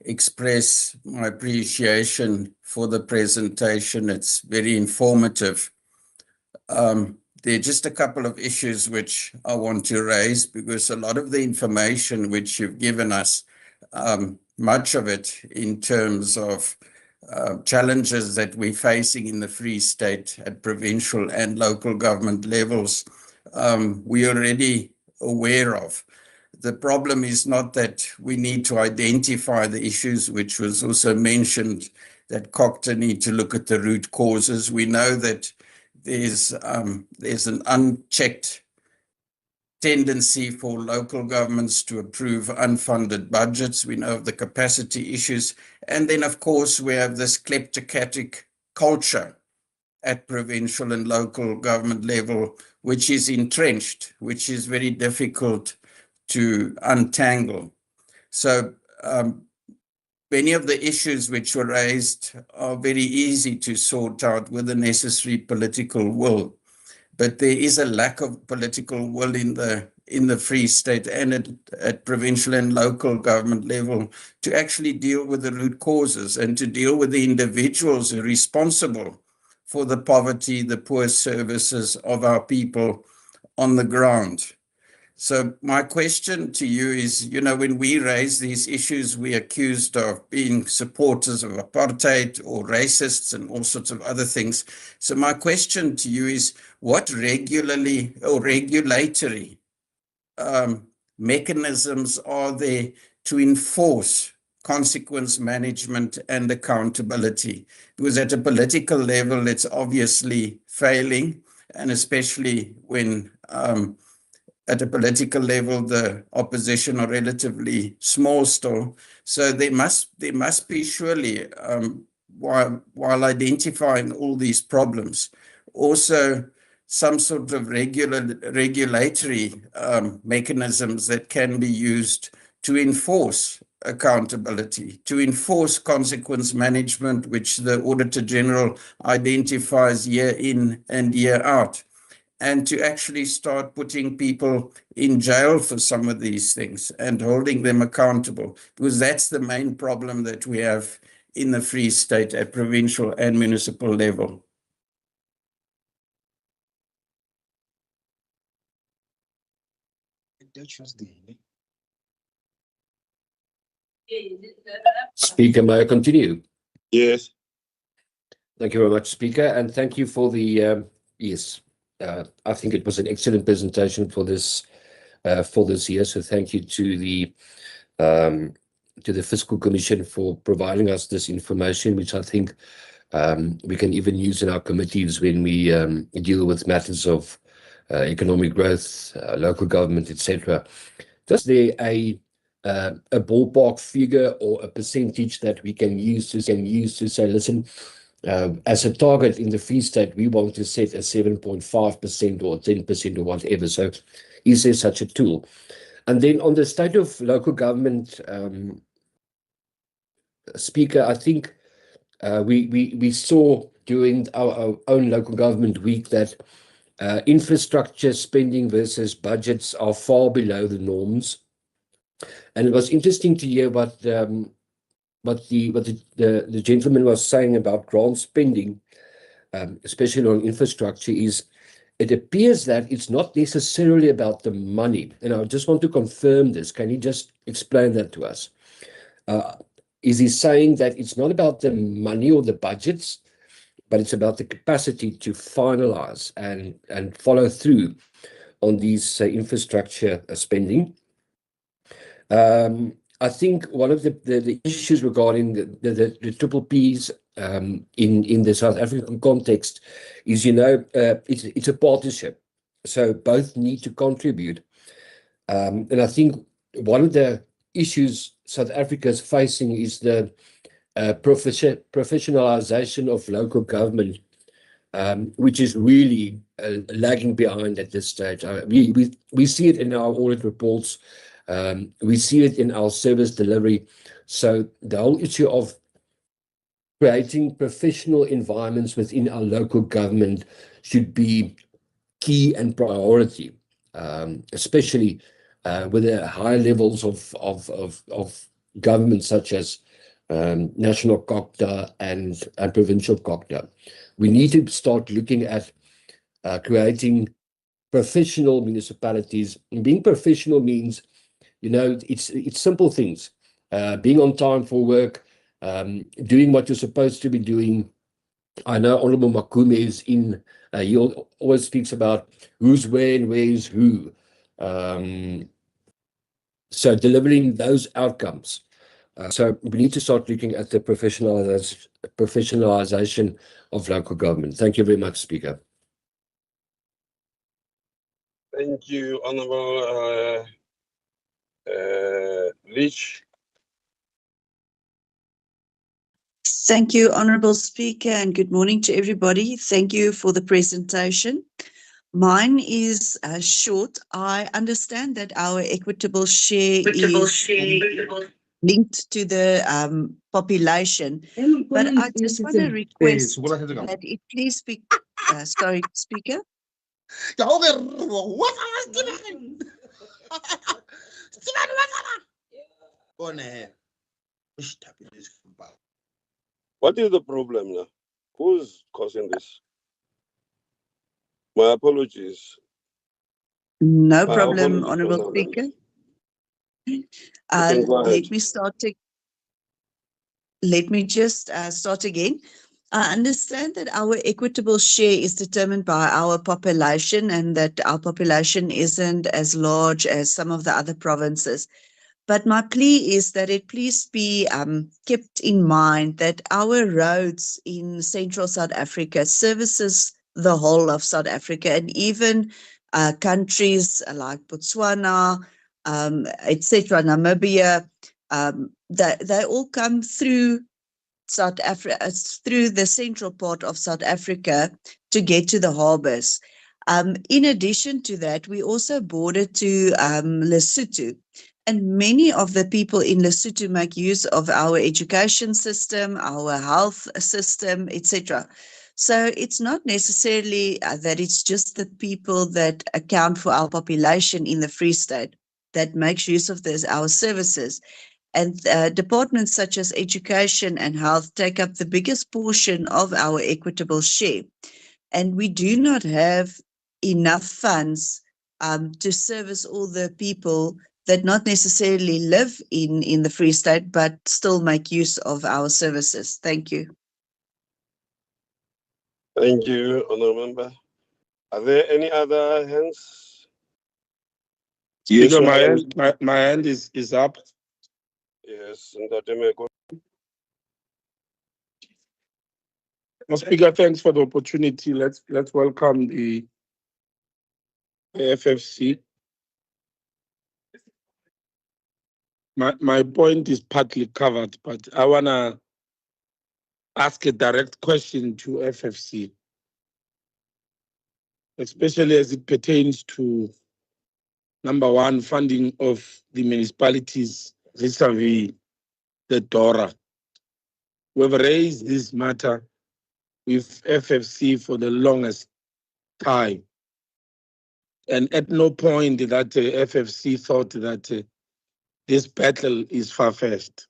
express my appreciation for the presentation. It's very informative. There are just a couple of issues which I want to raise, because a lot of the information which you've given us, much of it in terms of challenges that we're facing in the Free State at provincial and local government levels, we're already aware of. The problem is not that we need to identify the issues, which was also mentioned, that COGTA need to look at the root causes. We know that there's an unchecked tendency for local governments to approve unfunded budgets. We know of the capacity issues. And then, of course, we have this kleptocratic culture at provincial and local government level, which is entrenched, which is very difficult to untangle. So many of the issues which were raised are very easy to sort out with the necessary political will. But there is a lack of political will in the Free State and at provincial and local government level to actually deal with the root causes and to deal with the individuals who are responsible for the poverty, the poor services of our people on the ground. So my question to you is, when we raise these issues, we're accused of being supporters of apartheid or racists and all sorts of other things. So my question to you is, what regulatory mechanisms are there to enforce consequence management and accountability? Because at a political level, it's obviously failing, and especially when at a political level, the opposition are relatively small still. So there must be surely, while identifying all these problems, also some sort of regulatory mechanisms that can be used to enforce accountability, to enforce consequence management, which the Auditor General identifies year in and year out, and to actually start putting people in jail for some of these things and holding them accountable, because that's the main problem that we have in the Free State at provincial and municipal level. Speaker, may I continue? Yes. Thank you very much, Speaker, and thank you for the yes. I think it was an excellent presentation for this year. So thank you to the Fiscal Commission for providing us this information, which I think we can even use in our committees when we deal with matters of economic growth, local government, etc. Is there a ballpark figure or a percentage that we can use to say, listen, as a target in the Free State, we want to set a 7.5% or 10% or whatever. So is there such a tool? And then on the state of local government, Speaker, I think we saw during our own local government week that infrastructure spending versus budgets are far below the norms. And it was interesting to hear what the gentleman was saying about grant spending, especially on infrastructure, is it appears that it's not necessarily about the money. And I just want to confirm this. Can you just explain that to us? Is he saying that it's not about the money or the budgets, but it's about the capacity to finalize and follow through on these infrastructure spending? I think one of the issues regarding the triple Ps in the South African context is, it's a partnership. So both need to contribute. And I think one of the issues South Africa is facing is the professionalization of local government, which is really lagging behind at this stage. We see it in our audit reports. We see it in our service delivery. So the whole issue of creating professional environments within our local government should be key and priority, especially with the higher levels of government such as national COGTA and provincial COGTA. We need to start looking at creating professional municipalities. And being professional means, it's simple things. Being on time for work, doing what you're supposed to be doing. I know Honorable Makume is in, he always speaks about who's where and where is who. So delivering those outcomes. So we need to start looking at the professionalization of local government. Thank you very much, Speaker. Thank you, Honorable Leach. Thank you, Honourable Speaker, and good morning to everybody. Thank you for the presentation. Mine is short. I understand that our equitable share is linked to the population, but I just want to request that it please be, sorry, Speaker. What is the problem now? Who's causing this? My apologies. No problem, Honourable Speaker. Let me just start again. I understand that our equitable share is determined by our population and that our population isn't as large as some of the other provinces. But my plea is that it please be kept in mind that our roads in central South Africa services the whole of South Africa, and even countries like Botswana, etc., Namibia, they all come through South Africa, through the central part of South Africa to get to the harbours. In addition to that, we also border to Lesotho. And many of the people in Lesotho make use of our education system, our health system, etc. So it's not necessarily that it's just the people that account for our population in the Free State that makes use of our services. And departments such as education and health take up the biggest portion of our equitable share. And we do not have enough funds to service all the people that not necessarily live in the Free State, but still make use of our services. Thank you. Thank you, Honourable Member. Are there any other hands? Speaker, Yes, my hand is up. Yes, Ndatemeko. Speaker, thanks for the opportunity. Let's welcome the FFC. My point is partly covered, but I wanna ask a direct question to FFC, especially as it pertains to number one, funding of the municipalities vis-a-vis the DORA. We've raised this matter with FFC for the longest time. And at no point that FFC thought that this battle is far-fetched.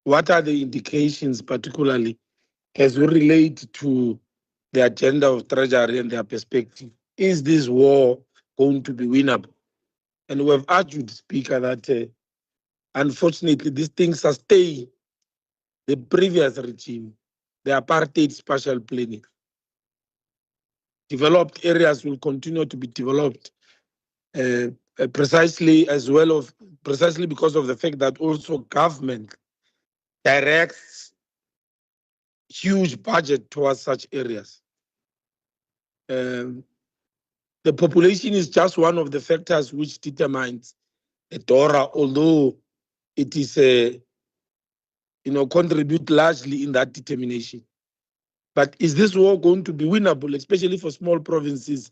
What are the indications, particularly as we relate to the agenda of Treasury and their perspective? Is this war going to be winnable? And we have argued, Speaker, that unfortunately these things sustain the previous regime, the apartheid spatial planning. Developed areas will continue to be developed precisely because of the fact that also government directs huge budget towards such areas. The population is just one of the factors which determines a DORA, although it is contribute largely in that determination. But is this war going to be winnable, especially for small provinces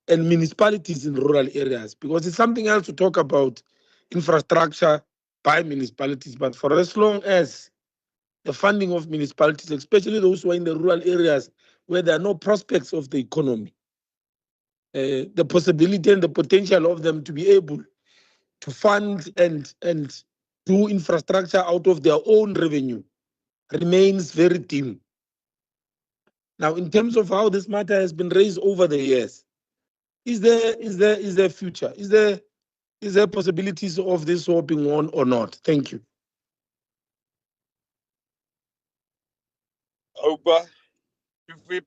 and municipalities in rural areas? Because it's something else to talk about infrastructure by municipalities, but for as long as the funding of municipalities, especially those who are in the rural areas where there are no prospects of the economy, the possibility and the potential of them to be able to fund and do infrastructure out of their own revenue remains very dim. Now, in terms of how this matter has been raised over the years, is there future? Is there possibilities of this war being won or not? Thank you. Opa, if we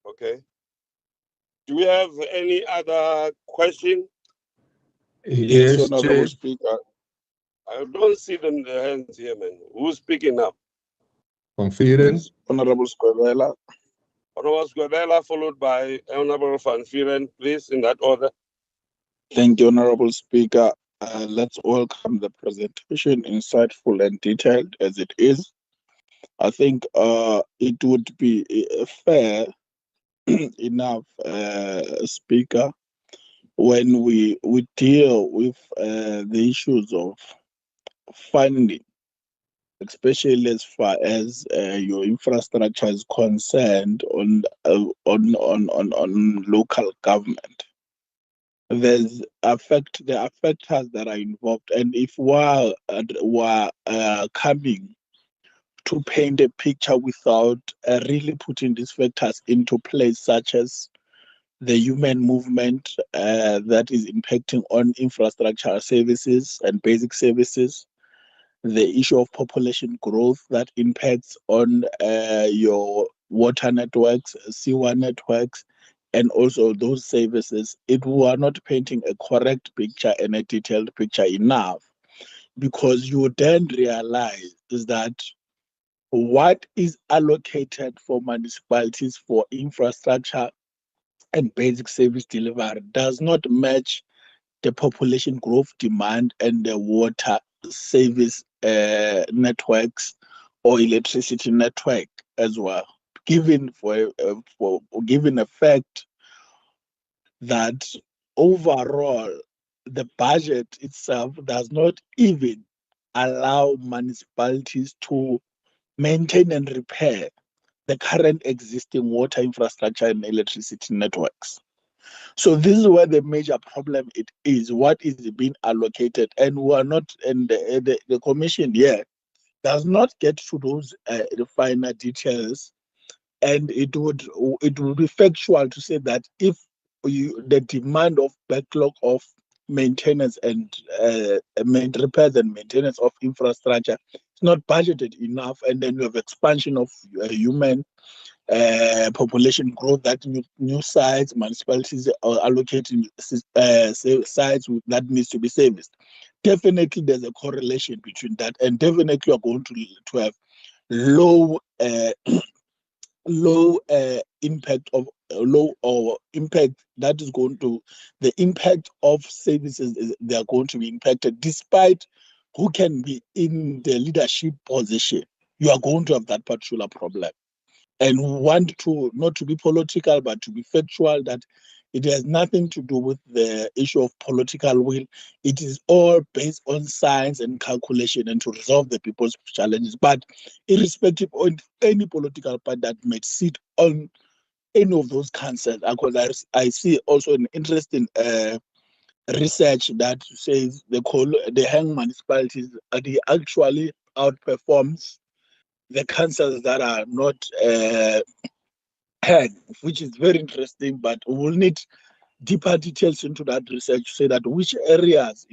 Okay. Do we have any other question? Yes, Honorable Speaker. I don't see them the hands here, man. Who's speaking now? Van Vieren. Yes, Honorable Squabella. Honorable Squabella, followed by Honorable Van Vieren, please, in that order. Thank you, Honorable Speaker. Let's welcome the presentation, insightful and detailed as it is. I think it would be fair enough, Speaker, when we deal with the issues of funding, especially as far as your infrastructure is concerned on local government. There's the factors that are involved, and if we're coming to paint a picture without really putting these factors into place, such as the human movement that is impacting on infrastructure services and basic services, the issue of population growth that impacts on your water networks, sewer networks, and also those services, if we are not painting a correct picture and a detailed picture enough, because you then realize is that what is allocated for municipalities for infrastructure and basic service delivery does not match the population growth demand and the water service networks or electricity network as well. Given given a fact that overall the budget itself does not even allow municipalities to maintain and repair the current existing water infrastructure and electricity networks. So this is where the major problem it is. What is being allocated, and we are not, and the commission here does not get to those the finer details. And it would be factual to say that if the demand of backlog of maintenance and repairs and maintenance of infrastructure is not budgeted enough, and then you have expansion of human population growth, that new sites, municipalities are allocating sites that needs to be serviced. Definitely there's a correlation between that, and definitely you're going to have low low impact of low or impact that is going to the impact of services they are going to be impacted despite who can be in the leadership position. You are going to have that particular problem, and want to not to be political but to be factual that it has nothing to do with the issue of political will. It is all based on science and calculation and to resolve the people's challenges. But irrespective of any political party that may sit on any of those councils, because I see also an interesting research that says the hang municipalities they actually outperforms the councils that are not hang, which is very interesting, but we'll need deeper details into that research to say that in which areas,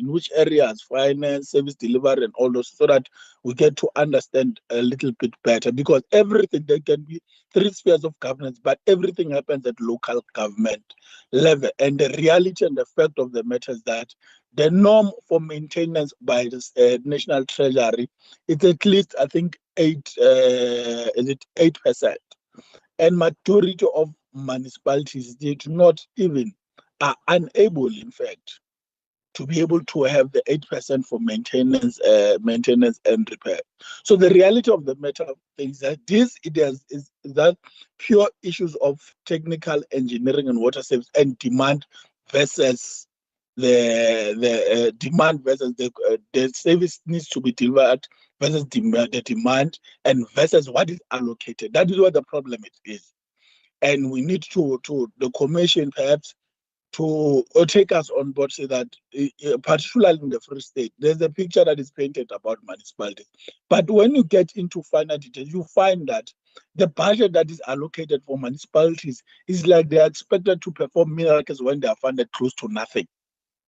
finance, service delivery, and all those, so that we get to understand a little bit better. Because everything, there can be 3 spheres of governance, but everything happens at local government level. And the reality and the fact of the matter is that the norm for maintenance by the National Treasury is at least, I think, 8%. And majority of municipalities, they do not even, are unable, in fact, to be able to have the 8% for maintenance and repair. So the reality of the matter is that is that pure issues of technical engineering and water service and demand versus the demand versus the service needs to be delivered versus the demand and versus what is allocated. That is what the problem is. And we need to the commission perhaps to take us on board, so that particularly in the Free State, there's a picture that is painted about municipalities. But when you get into finer details, you find that the budget that is allocated for municipalities is like they are expected to perform miracles when they are funded close to nothing.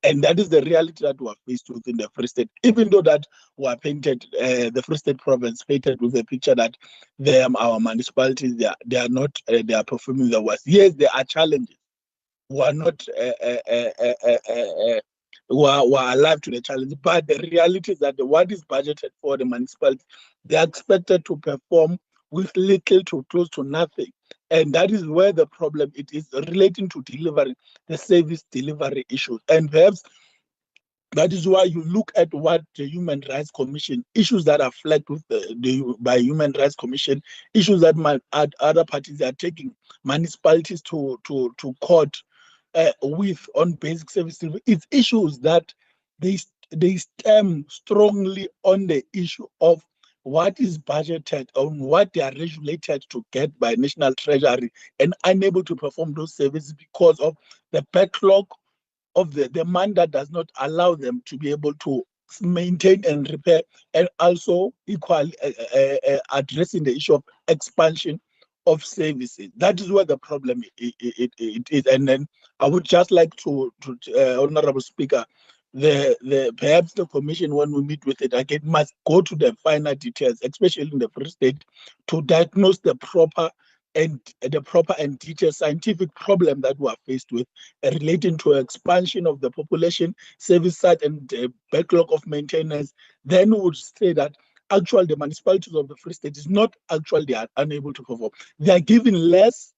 And that is the reality that we are faced with in the Free State, even though that we are painted, the Free State province painted with a picture that our municipalities, they are not, they are performing the worst. Yes, there are challenges. We are not who are alive to the challenge. But the reality is that what is budgeted for the municipality, they are expected to perform with little to close to nothing. And that is where the problem it is relating to delivery, the service delivery issues. And perhaps that is why you look at what the Human Rights Commission, issues that are flagged with by Human Rights Commission, issues that other parties are taking municipalities to court with on basic service delivery. It's issues that they stem strongly on the issue of what is budgeted, on what they are regulated to get by National Treasury, and unable to perform those services because of the backlog of the demand that does not allow them to be able to maintain and repair, and also equally addressing the issue of expansion of services. That is where the problem it is. And then I would just like to Honorable Speaker, perhaps the commission, when we meet with it again, must go to the finer details, especially in the Free State, to diagnose the proper and detailed scientific problem that we are faced with relating to expansion of the population, service side, and backlog of maintenance. Then we would say that actually the municipalities of the Free State is not actually, they are unable to perform. They are given less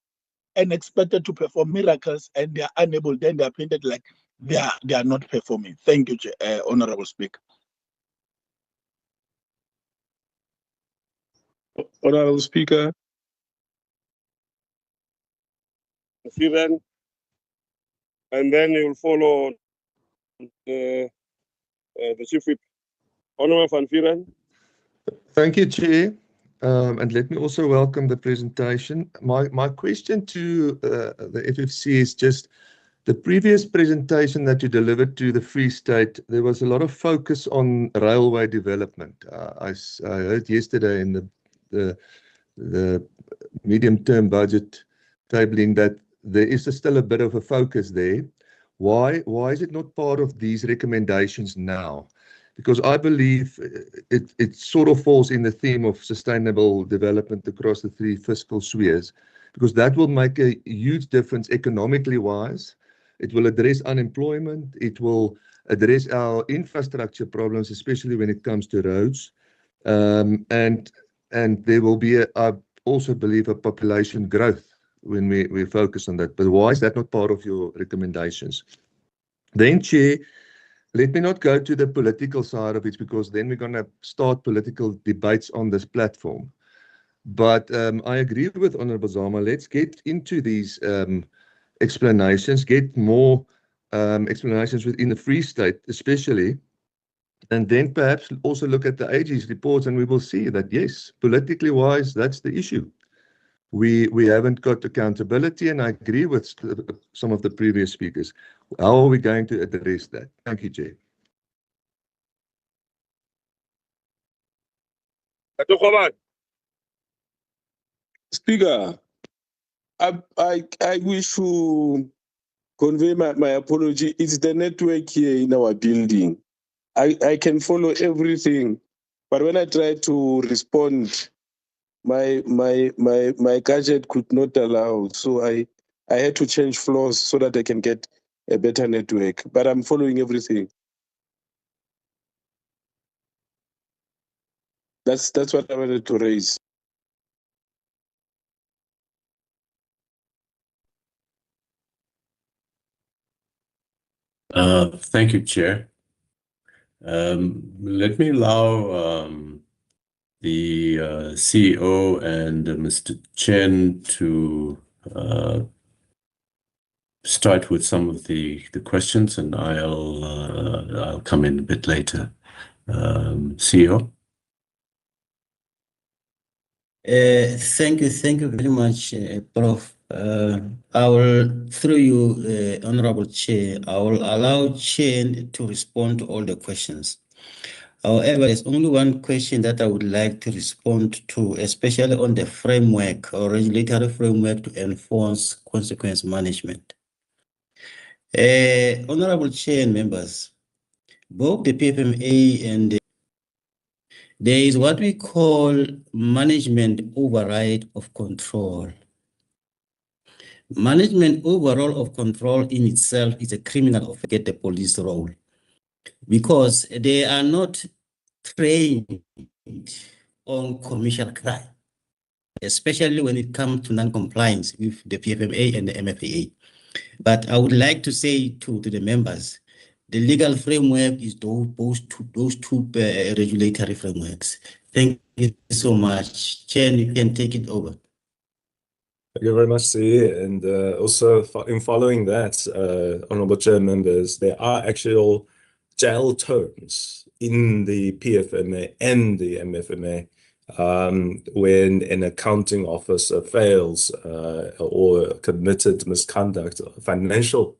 and expected to perform miracles, and they are unable. Then they are painted like they are not performing. Thank you, Honorable Speaker. Honorable Speaker. Viren, and then you'll follow the Chief Whip. Honorable Van Viren. Thank you, Chair. And let me also welcome the presentation. My question to the FFC is just the previous presentation that you delivered to the Free State, there was a lot of focus on railway development. I heard yesterday in the medium-term budget tabling that there is still a bit of a focus there. Why is it not part of these recommendations now? Because I believe it sort of falls in the theme of sustainable development across the three fiscal spheres, because that will make a huge difference economically wise. It will address unemployment. It will address our infrastructure problems, especially when it comes to roads. And there will be, I also believe, a population growth when we focus on that. But why is that not part of your recommendations? Then, Chair, let me not go to the political side of it, because then we're going to start political debates on this platform. But I agree with Honorable Zama. Let's get into these explanations, get more explanations within the Free State, especially. And then perhaps also look at the AG's reports, and we will see that, yes, politically wise, that's the issue. We haven't got accountability, and I agree with some of the previous speakers. How are we going to address that? Thank you, Chair. Speaker, I wish to convey my apology. It's the network here in our building. I can follow everything, but when I try to respond, my gadget could not allow. So I had to change floors so that I can get a better network. But I'm following everything. That's what I wanted to raise. Thank you, Chair. Let me allow the CEO and Mr. Chen to start with some of the questions, and I'll come in a bit later. CEO. Thank you very much, Prof. I will, through you, Honorable Chair, I will allow Chair to respond to all the questions. However, there's only one question that I would like to respond to, especially on the framework or regulatory framework to enforce consequence management. Honorable Chair and members, both the PFMA and there is what we call management override of control. Management overall of control in itself is a criminal offense, get the police role, because they are not trained on commercial crime, especially when it comes to non-compliance with the PFMA and the MFA. But I would like to say to the members, the legal framework is those two regulatory frameworks. Thank you so much. Chen, you can take it over. Thank you very much, C. And also in following that, Honorable Chair members, there are actual jail terms in the PFMA and the MFMA when an accounting officer fails or committed misconduct, financial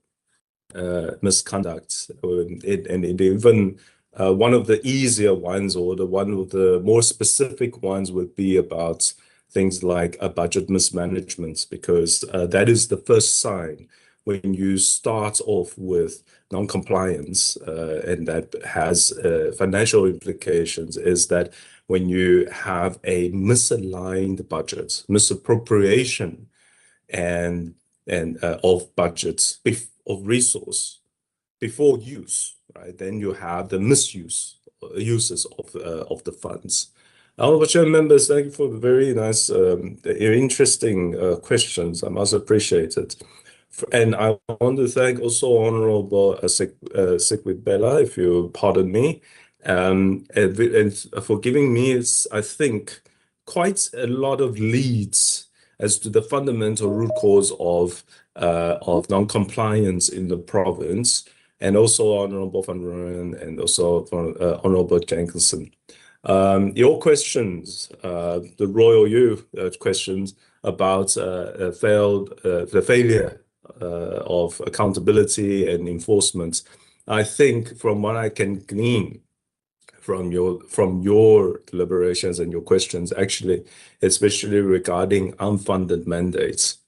misconduct, and it even one of the easier ones or one of the more specific ones would be about things like a budget mismanagement, because that is the first sign when you start off with non-compliance, and that has financial implications, is that when you have a misaligned budget, misappropriation and of budgets, of resource before use, right? Then you have the uses of the funds. Honorable Chair members, thank you for the very nice, interesting questions. I must appreciate it. And I want to thank also Honorable Sekwibela, if you pardon me, and for giving me, I think, quite a lot of leads as to the fundamental root cause of non-compliance in the province, and also Honorable Van Rooyen and also Honorable Jenkinson. Your questions, the Royal U questions about the failure of accountability and enforcement. I think from what I can glean from your deliberations and your questions, actually, especially regarding unfunded mandates,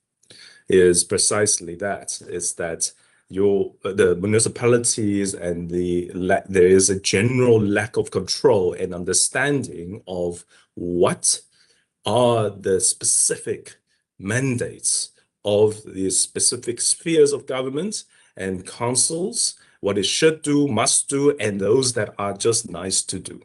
is precisely that. Is that the municipalities and there is a general lack of control and understanding of what are the specific mandates of the specific spheres of government and councils, what it should do, must do, and those that are just nice to do.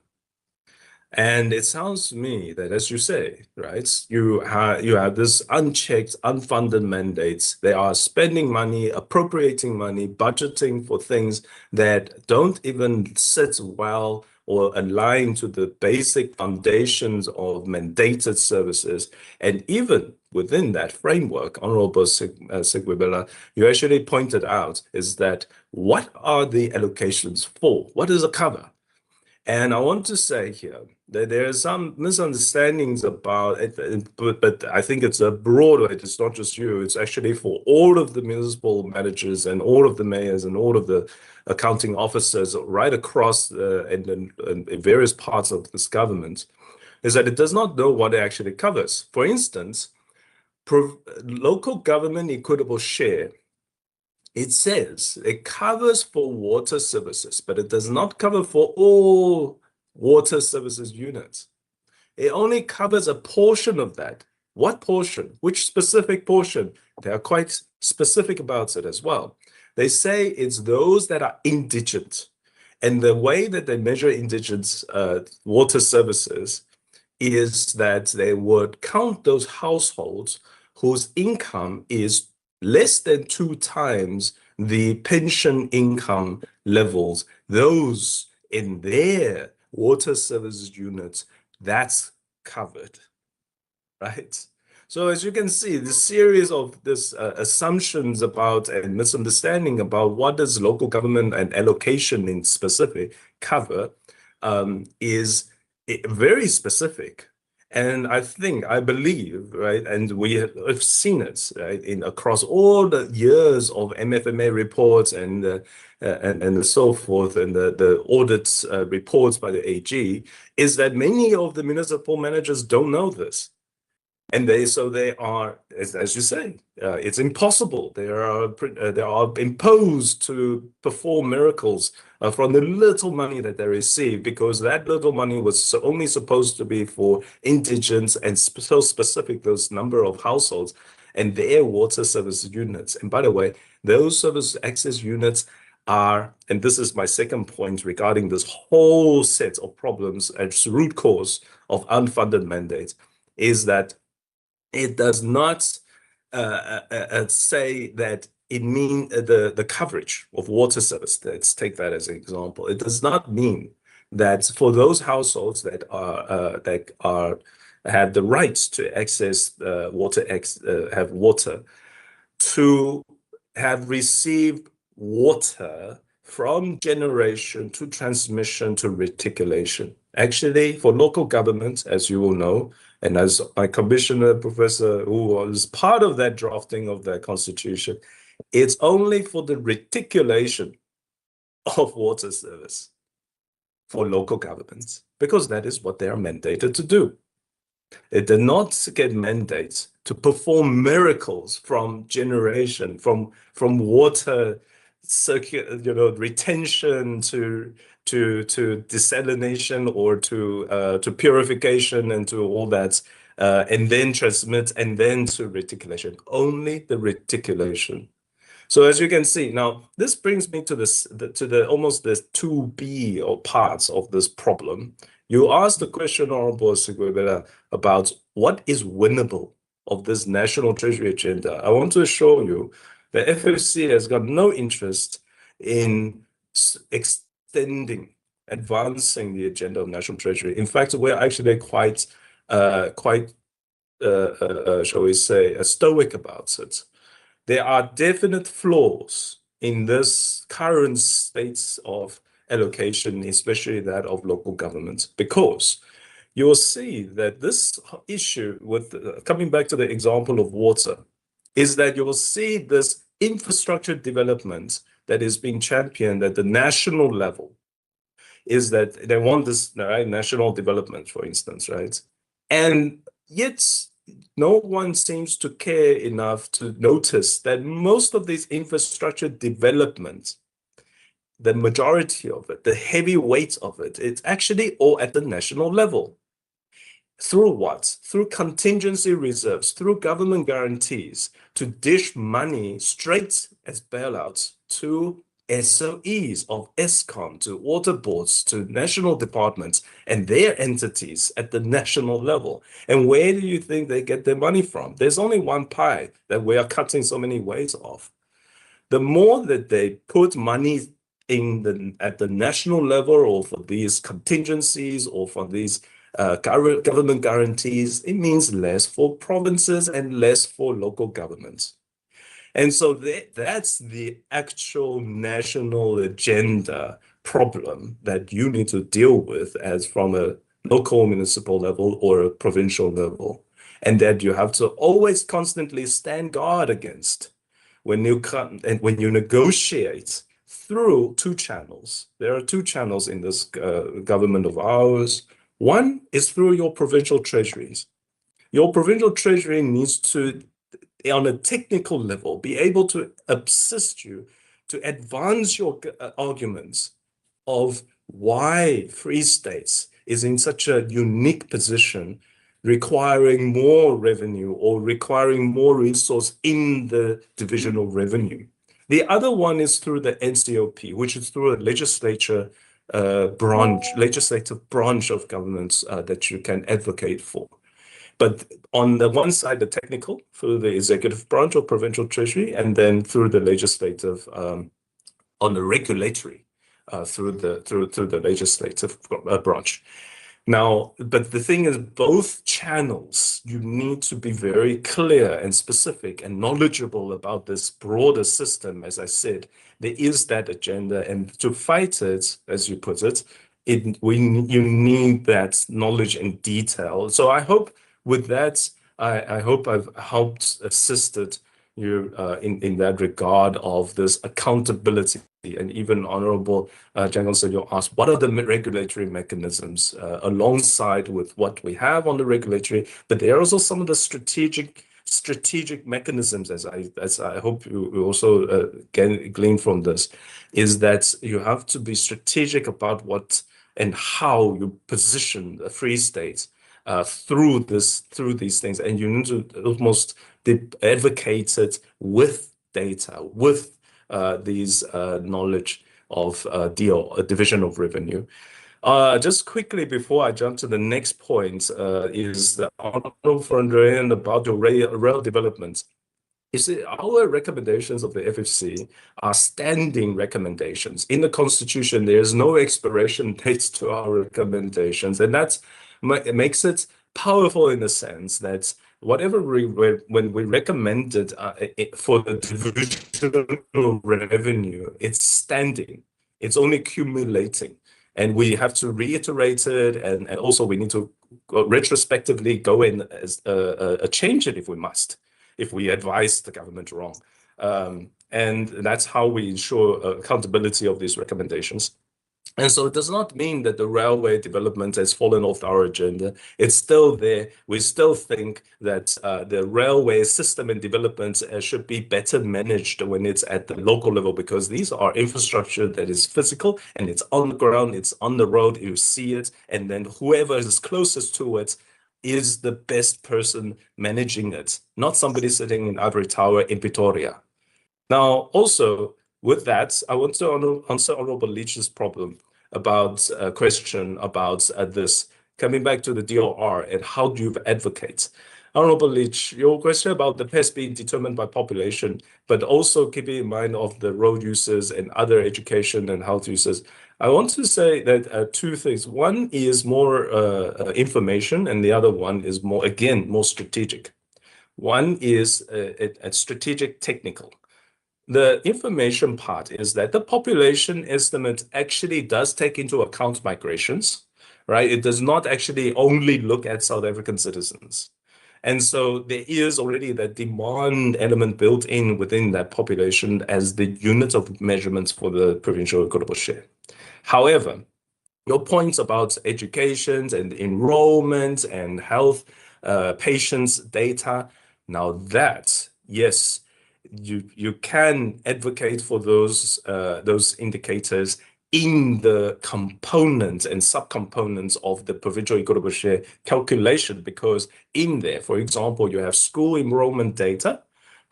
And it sounds to me that, as you say, right, you have this unchecked, unfunded mandates. They are spending money, appropriating money, budgeting for things that don't even sit well or align to the basic foundations of mandated services. And even within that framework, Honorable Sekwibela, you actually pointed out is that what are the allocations for? What is a cover? And I want to say here that there are some misunderstandings about it, but I think it's a broader, it's not just you, it's actually for all of the municipal managers and all of the mayors and all of the accounting officers right across in various parts of this government, is that it does not know what it actually covers. For instance, local government equitable share, it says it covers for water services, but it does not cover for all water services units. It only covers a portion of that. What portion? Which specific portion? They are quite specific about it as well. They say it's those that are indigent. And the way that they measure indigent water services is that they would count those households whose income is less than 2 times the pension income levels. Those in their water services units, that's covered, right? So as you can see, the series of this assumptions about and misunderstanding about what does local government and allocation in specific cover is very specific. And I believe, right, and we have seen it, right, across all the years of MFMA reports and so forth, and the audit reports by the AG, is that many of the municipal managers don't know this. And they are, as you say, it's impossible. They are imposed to perform miracles from the little money that they receive, because that little money was only supposed to be for indigents and so specific those number of households and their water service units. And by the way, those service access units are, and this is my second point regarding this whole set of problems as root cause of unfunded mandates, is that it does not say that it means the coverage of water service. Let's take that as an example. It does not mean that for those households that have the rights to access water, have water, to have received water from generation to transmission to reticulation. Actually, for local governments, as you will know, and as my commissioner, Professor, who was part of that drafting of that constitution, it's only for the reticulation of water service for local governments, because that is what they are mandated to do. It did not get mandates to perform miracles from generation, from water retention to desalination or to purification and to all that, and then transmit and then to reticulation. Only the reticulation. So as you can see, now this brings me to almost the 2B or parts of this problem. You asked the question, Honorable Sekwibela, about what is winnable of this national treasury agenda. I want to assure you The FFC has got no interest in extending, advancing the agenda of national treasury. In fact, we're actually quite, shall we say, stoic about it. There are definite flaws in this current states of allocation, especially that of local government, because you'll see that this issue with coming back to the example of water is that you'll see this infrastructure development that is being championed at the national level is that they want this, right, national development, for instance, right? And yet no one seems to care enough to notice that most of these infrastructure development, the majority of it, the heavy weight of it, it's actually all at the national level. Through what? Through contingency reserves, through government guarantees to dish money straight as bailouts to SOEs of Eskom, to water boards, to national departments and their entities at the national level. And where do you think they get their money from? There's only one pie that we are cutting so many ways off. The more that they put money at the national level, or for these contingencies, or for these government guarantees, it means less for provinces and less for local governments. And so that's the actual national agenda problem that you need to deal with as from a local municipal level or a provincial level, and that you have to always constantly stand guard against when you negotiate through two channels. There are two channels in this government of ours. One is through your provincial treasuries. Your provincial treasury needs to, on a technical level, be able to assist you to advance your arguments of why Free States is in such a unique position, requiring more revenue or requiring more resource in the division of revenue. The other one is through the NCOP, which is through a legislative branch of governments that you can advocate for. But on the one side, the technical through the executive branch or provincial treasury, and then through the legislative on the regulatory through the legislative branch. Now, but the thing is, both channels, you need to be very clear and specific and knowledgeable about this broader system. As I said, there is that agenda, and to fight it, as you put it, you need that knowledge and detail. So I hope with that, I hope I've helped, assisted you in that regard of this accountability. And even Honorable General Senyo asked, what are the regulatory mechanisms alongside with what we have on the regulatory? But there are also some of the strategic mechanisms, as I hope you also glean from this, is that you have to be strategic about what and how you position the Free State through these things, and you need to almost advocate it with data, with these knowledge of division of revenue. Just quickly before I jump to the next point, is the Honorable Frondrian about the rail development. You see, our recommendations of the FFC are standing recommendations. In the Constitution, there's no expiration dates to our recommendations, and that makes it powerful in the sense that whatever when we recommended for the divisional revenue, it's standing, it's only accumulating, and we have to reiterate it, and also we need to retrospectively go in as change it if we must, if we advise the government wrong. And that's how we ensure accountability of these recommendations. And so it does not mean that the railway development has fallen off our agenda. It's still there. We still think that the railway system and development should be better managed when it's at the local level, because these are infrastructure that is physical and it's on the ground, it's on the road, you see it, and then whoever is closest to it is the best person managing it, not somebody sitting in ivory tower in Pretoria. Now, also with that, I want to answer Honorable Leach's problem about a question about this, coming back to the DOR and how do you advocate? Honorable Leach, your question about the pest being determined by population, but also keeping in mind of the road users and other education and health users. I want to say that two things. One is more information, and the other one is more, again, more strategic. One is a strategic technical. The information part is that the population estimate actually does take into account migrations, right? It does not actually only look at South African citizens. And so there is already that demand element built in within that population as the unit of measurements for the provincial equitable share. However, your points about education and enrollment and health, patients' data, now that, yes, you can advocate for those indicators in the components and subcomponents of the provincial equitable share calculation, because in there, for example, you have school enrollment data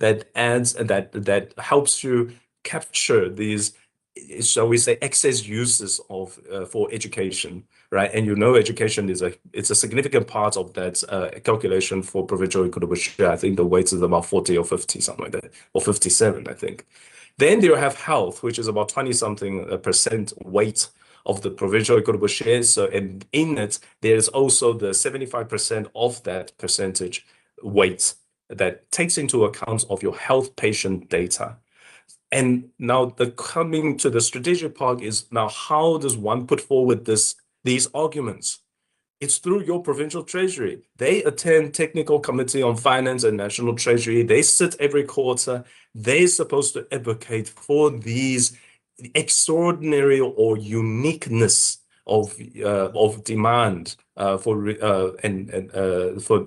that helps you capture these, shall we say, excess uses of for education, right? And education is it's a significant part of that calculation for provincial equitable share. I think the weight is about 40 or 50, something like that, or 57, I think. Then you have health, which is about 20-something% weight of the provincial equitable share. So, and in it, there's also the 75% of that percentage weight that takes into account of your health patient data. And now the coming to the strategic part is now how does one put forward these arguments? It's through your provincial treasury. They attend technical committee on finance and national treasury. They sit every quarter. They're supposed to advocate for these extraordinary or uniqueness of demand for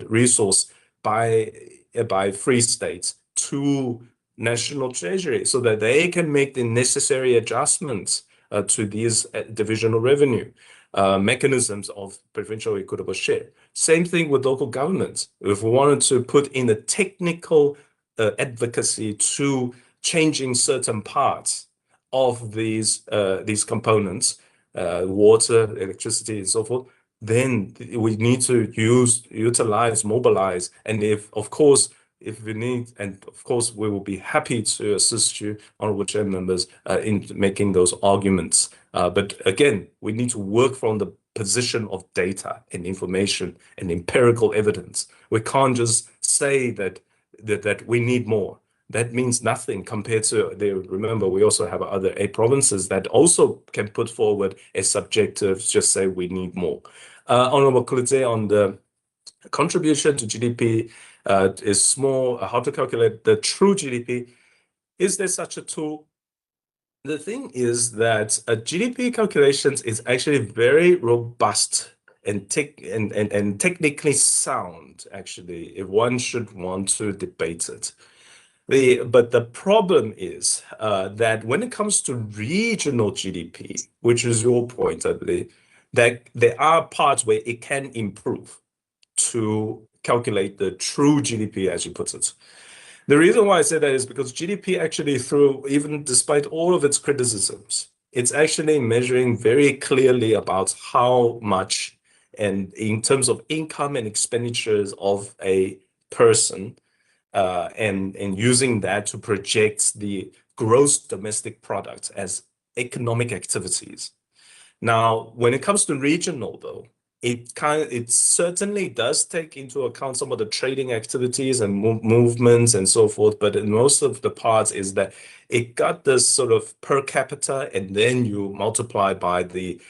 resource by Free States to national treasury, so that they can make the necessary adjustments to these divisional revenue mechanisms of provincial equitable share. Same thing with local governments. If we wanted to put in a technical advocacy to changing certain parts of these components, water, electricity, and so forth, then we need to utilize, mobilize, and if we need, and of course, we will be happy to assist you, honorable chair members, in making those arguments. But again, we need to work from the position of data and information and empirical evidence. We can't just say that we need more. That means nothing compared to remember, we also have other 8 provinces that also can put forward a subjective, just say we need more. Honorable Klutse, on the contribution to GDP is small, how to calculate the true GDP. Is there such a tool? The thing is that GDP calculations is actually very robust and technically sound, actually, if one should want to debate it. But the problem is that when it comes to regional GDP, which is your point, I believe, that there are parts where it can improve to calculate the true GDP, as you put it. The reason why I say that is because GDP actually, even despite all of its criticisms, it's actually measuring very clearly about how much, and in terms of income and expenditures of a person, and using that to project the gross domestic product as economic activities. Now, when it comes to regional, though, it certainly does take into account some of the trading activities and movements and so forth, but in most of the parts is that it got this sort of per capita, and then you multiply by the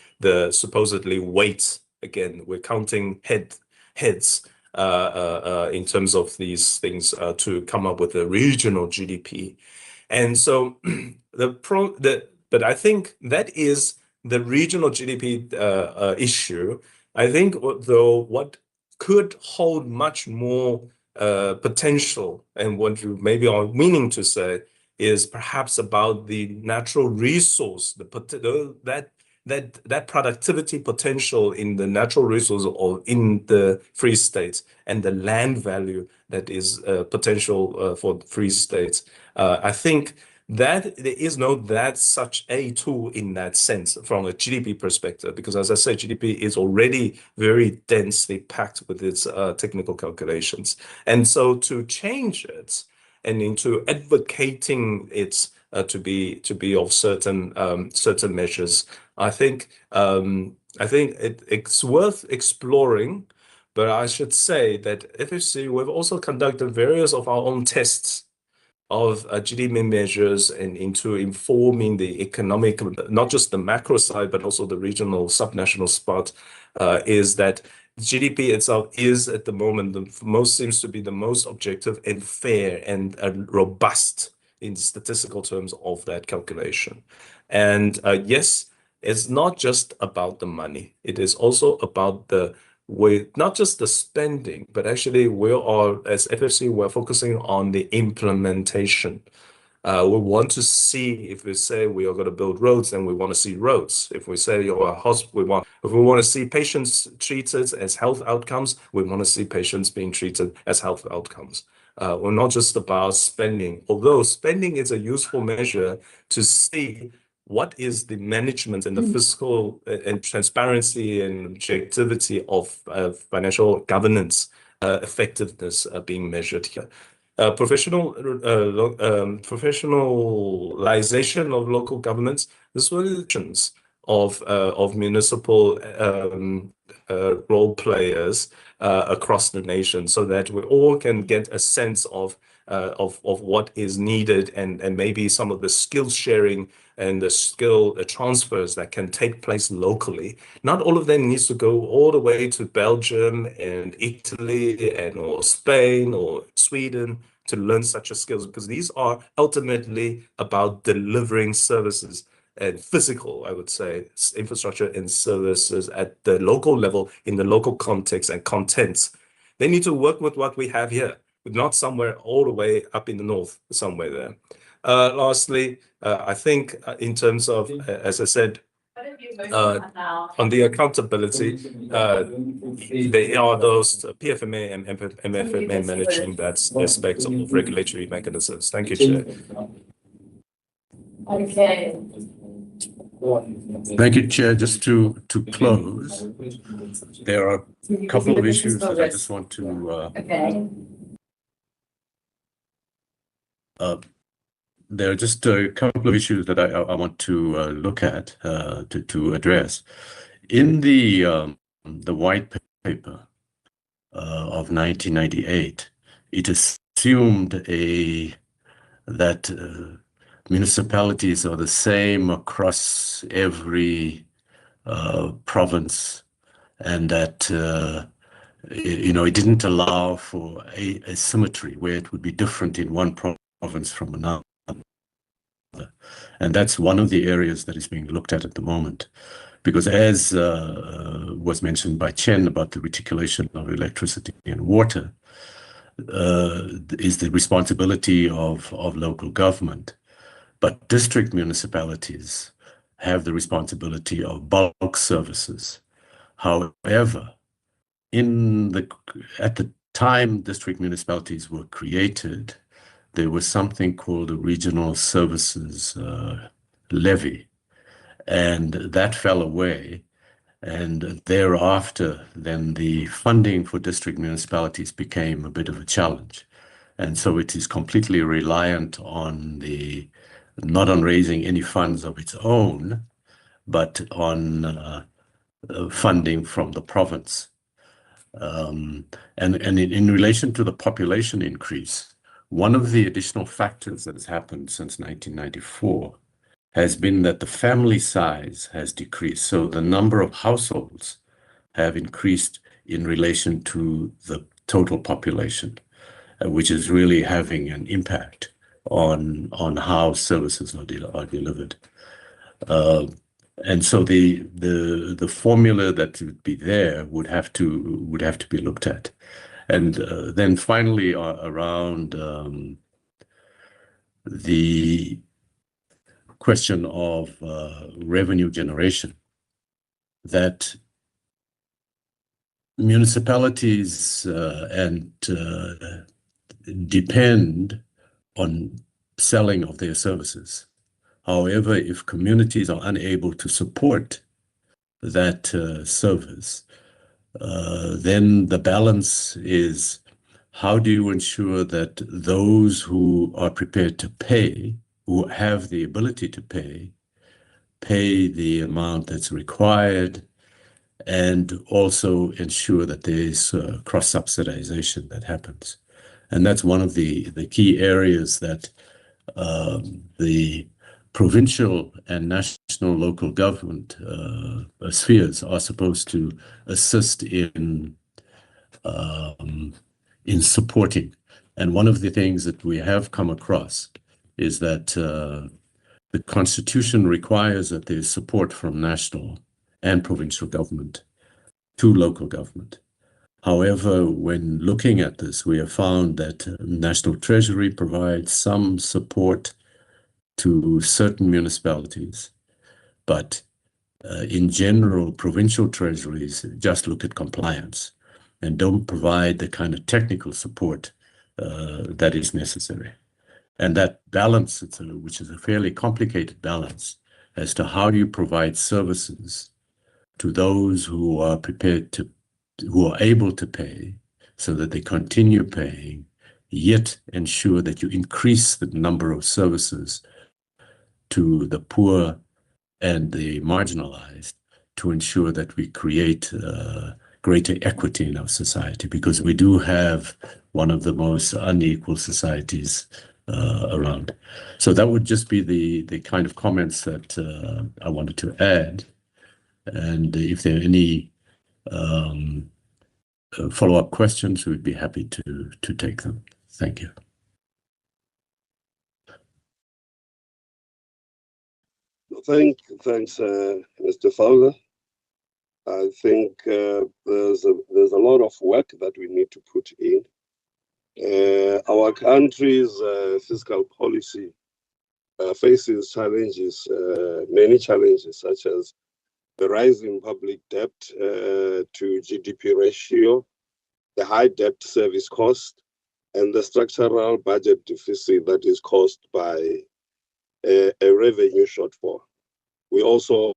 supposedly weight. Again, we're counting heads in terms of these things to come up with a regional GDP. And so but I think that is the regional GDP issue. I think, though, what could hold much more potential, and what you maybe are meaning to say, is perhaps about the natural resource, that productivity potential in the natural resource or in the Free States, and the land value that is potential for Free States. I think that there is no that such a tool in that sense from a GDP perspective, because as I said, GDP is already very densely packed with its technical calculations. And so to change it and into advocating it to be of certain measures, I think it's worth exploring. But I should say that FFC, we've also conducted various of our own tests of GDP measures and into informing the economic, not just the macro side, but also the regional subnational spot, is that GDP itself is at the moment seems to be the most objective and fair and robust in statistical terms of that calculation. And yes, it's not just about the money. It is also about not just the spending, but actually we are, as FFC, we're focusing on the implementation. We want to see, if we say we are going to build roads, then we want to see roads. If we say you're a hospital, if we want to see patients treated as health outcomes, we want to see patients being treated as health outcomes. We're not just about spending, although spending is a useful measure to see what is the management and the fiscal and transparency and objectivity of financial governance effectiveness being measured here. Professionalization of local governments, this was of municipal role players across the nation, so that we all can get a sense of what is needed and maybe some of the skill sharing and the skill transfers that can take place locally. Not all of them needs to go all the way to Belgium and Italy or Spain or Sweden to learn such a skills, because these are ultimately about delivering services and physical, I would say, infrastructure and services at the local level, in the local context and contents. They need to work with what we have here, not somewhere all the way up in the north, somewhere there. Lastly, I think in terms of, as I said, on the accountability, there are those PFMA and MFMA managing that aspect of regulatory mechanisms. Thank you, Chair. Okay. Thank you, Chair. Just to close, there are a couple of issues that I just want to there are just a couple of issues that I want to look at, to address. In the white paper of 1998, it assumed that municipalities are the same across every province, and that it didn't allow for a symmetry where it would be different in one province from another. And that's one of the areas that is being looked at the moment, because as was mentioned by Chen about the reticulation of electricity and water, is the responsibility of local government. But district municipalities have the responsibility of bulk services. However, at the time district municipalities were created, there was something called a regional services levy, and that fell away. And thereafter, then the funding for district municipalities became a bit of a challenge. And so it is completely reliant on not on raising any funds of its own, but on funding from the province. And in relation to the population increase, one of the additional factors that has happened since 1994 has been that the family size has decreased. So the number of households have increased in relation to the total population, which is really having an impact on how services are delivered. And so the formula that would be there would have to be looked at. And then finally, around the question of revenue generation, that municipalities depend on selling of their services. However, if communities are unable to support that service, then the balance is, how do you ensure that those who are prepared to pay, who have the ability to pay the amount that's required, and also ensure that there is cross-subsidization that happens. And that's one of the key areas that the provincial and national local government spheres are supposed to assist in supporting. And one of the things that we have come across is that the Constitution requires that there is support from national and provincial government to local government. However, when looking at this, we have found that National Treasury provides some support to certain municipalities, but in general, provincial treasuries just look at compliance and don't provide the kind of technical support that is necessary. And that balance, which is a fairly complicated balance, as to how do you provide services to those who are prepared to, who are able to pay, so that they continue paying, yet ensure that you increase the number of services to the poor and the marginalized, to ensure that we create greater equity in our society, because we do have one of the most unequal societies around. So that would just be the kind of comments that I wanted to add. And if there are any follow-up questions, we'd be happy to take them. Thank you. Thanks, Mr. Fowler. I think there's a lot of work that we need to put in. Our country's fiscal policy faces challenges, many challenges, such as the rising public debt to GDP ratio, the high debt service cost, and the structural budget deficit that is caused by a revenue shortfall. We also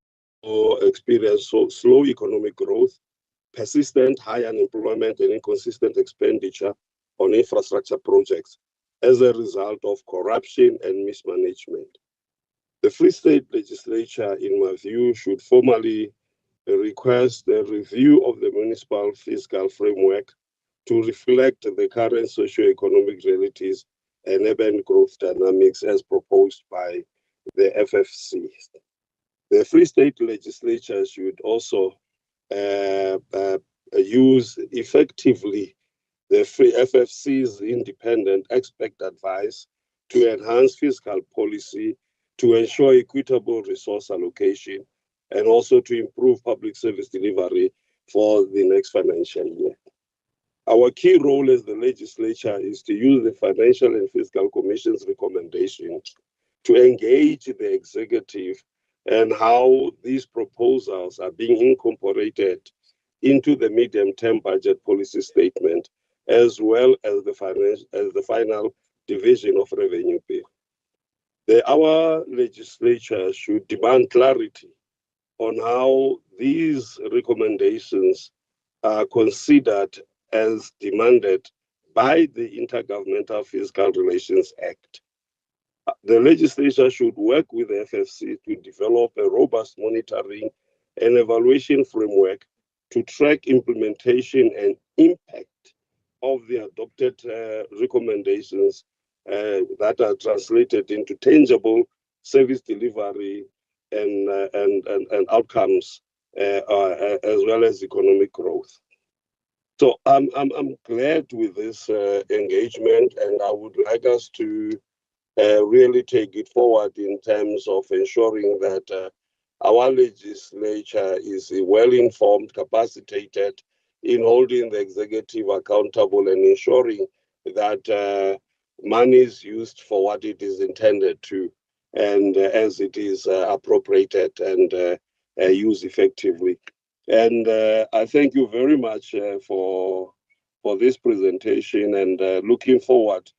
experience slow economic growth, persistent high unemployment, and inconsistent expenditure on infrastructure projects as a result of corruption and mismanagement. The Free State Legislature, in my view, should formally request a review of the municipal fiscal framework to reflect the current socio-economic realities and urban growth dynamics as proposed by the FFC. The Free State Legislature should also use effectively the FFC's independent expert advice to enhance fiscal policy, to ensure equitable resource allocation, and also to improve public service delivery for the next financial year. Our key role as the legislature is to use the Financial and Fiscal Commission's recommendations to engage the executive and how these proposals are being incorporated into the medium-term budget policy statement, as well as the final division of revenue bill. Our legislature should demand clarity on how these recommendations are considered as demanded by the Intergovernmental Fiscal Relations Act. The legislature should work with the FFC to develop a robust monitoring and evaluation framework to track implementation and impact of the adopted recommendations that are translated into tangible service delivery and outcomes, as well as economic growth. So I'm glad with this engagement, and I would like us to really take it forward in terms of ensuring that our legislature is well-informed, capacitated in holding the executive accountable and ensuring that money is used for what it is intended to, and as it is appropriated and used effectively. And I thank you very much for this presentation, and looking forward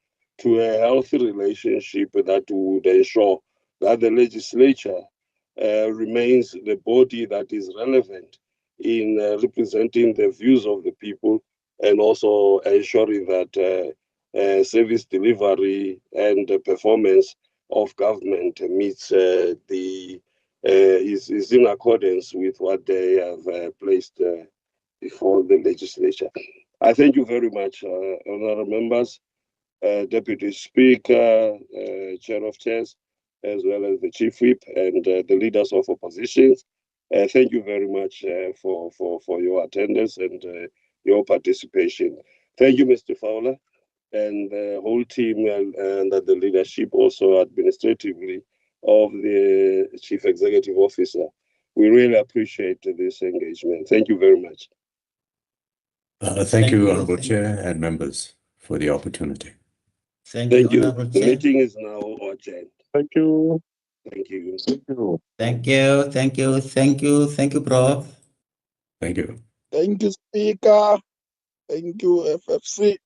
to a healthy relationship that would ensure that the legislature remains the body that is relevant in representing the views of the people and also ensuring that service delivery and performance of government meets is in accordance with what they have placed before the legislature. I thank you very much, honourable members, Deputy Speaker, Chair of Chairs, as well as the Chief Whip and the leaders of oppositions. Thank you very much for your attendance and your participation. Thank you, Mr. Fowler, and the whole team and the leadership also administratively of the Chief Executive Officer. We really appreciate this engagement. Thank you very much. Thank you, Honorable Chair and members, for the opportunity. Thank you. Honorable The Chair. meeting is now adjourned. Thank you. Thank you. Thank you. Thank you, thank you, thank you, thank you, Prof. Thank you. Thank you, Speaker. Thank you, FFC.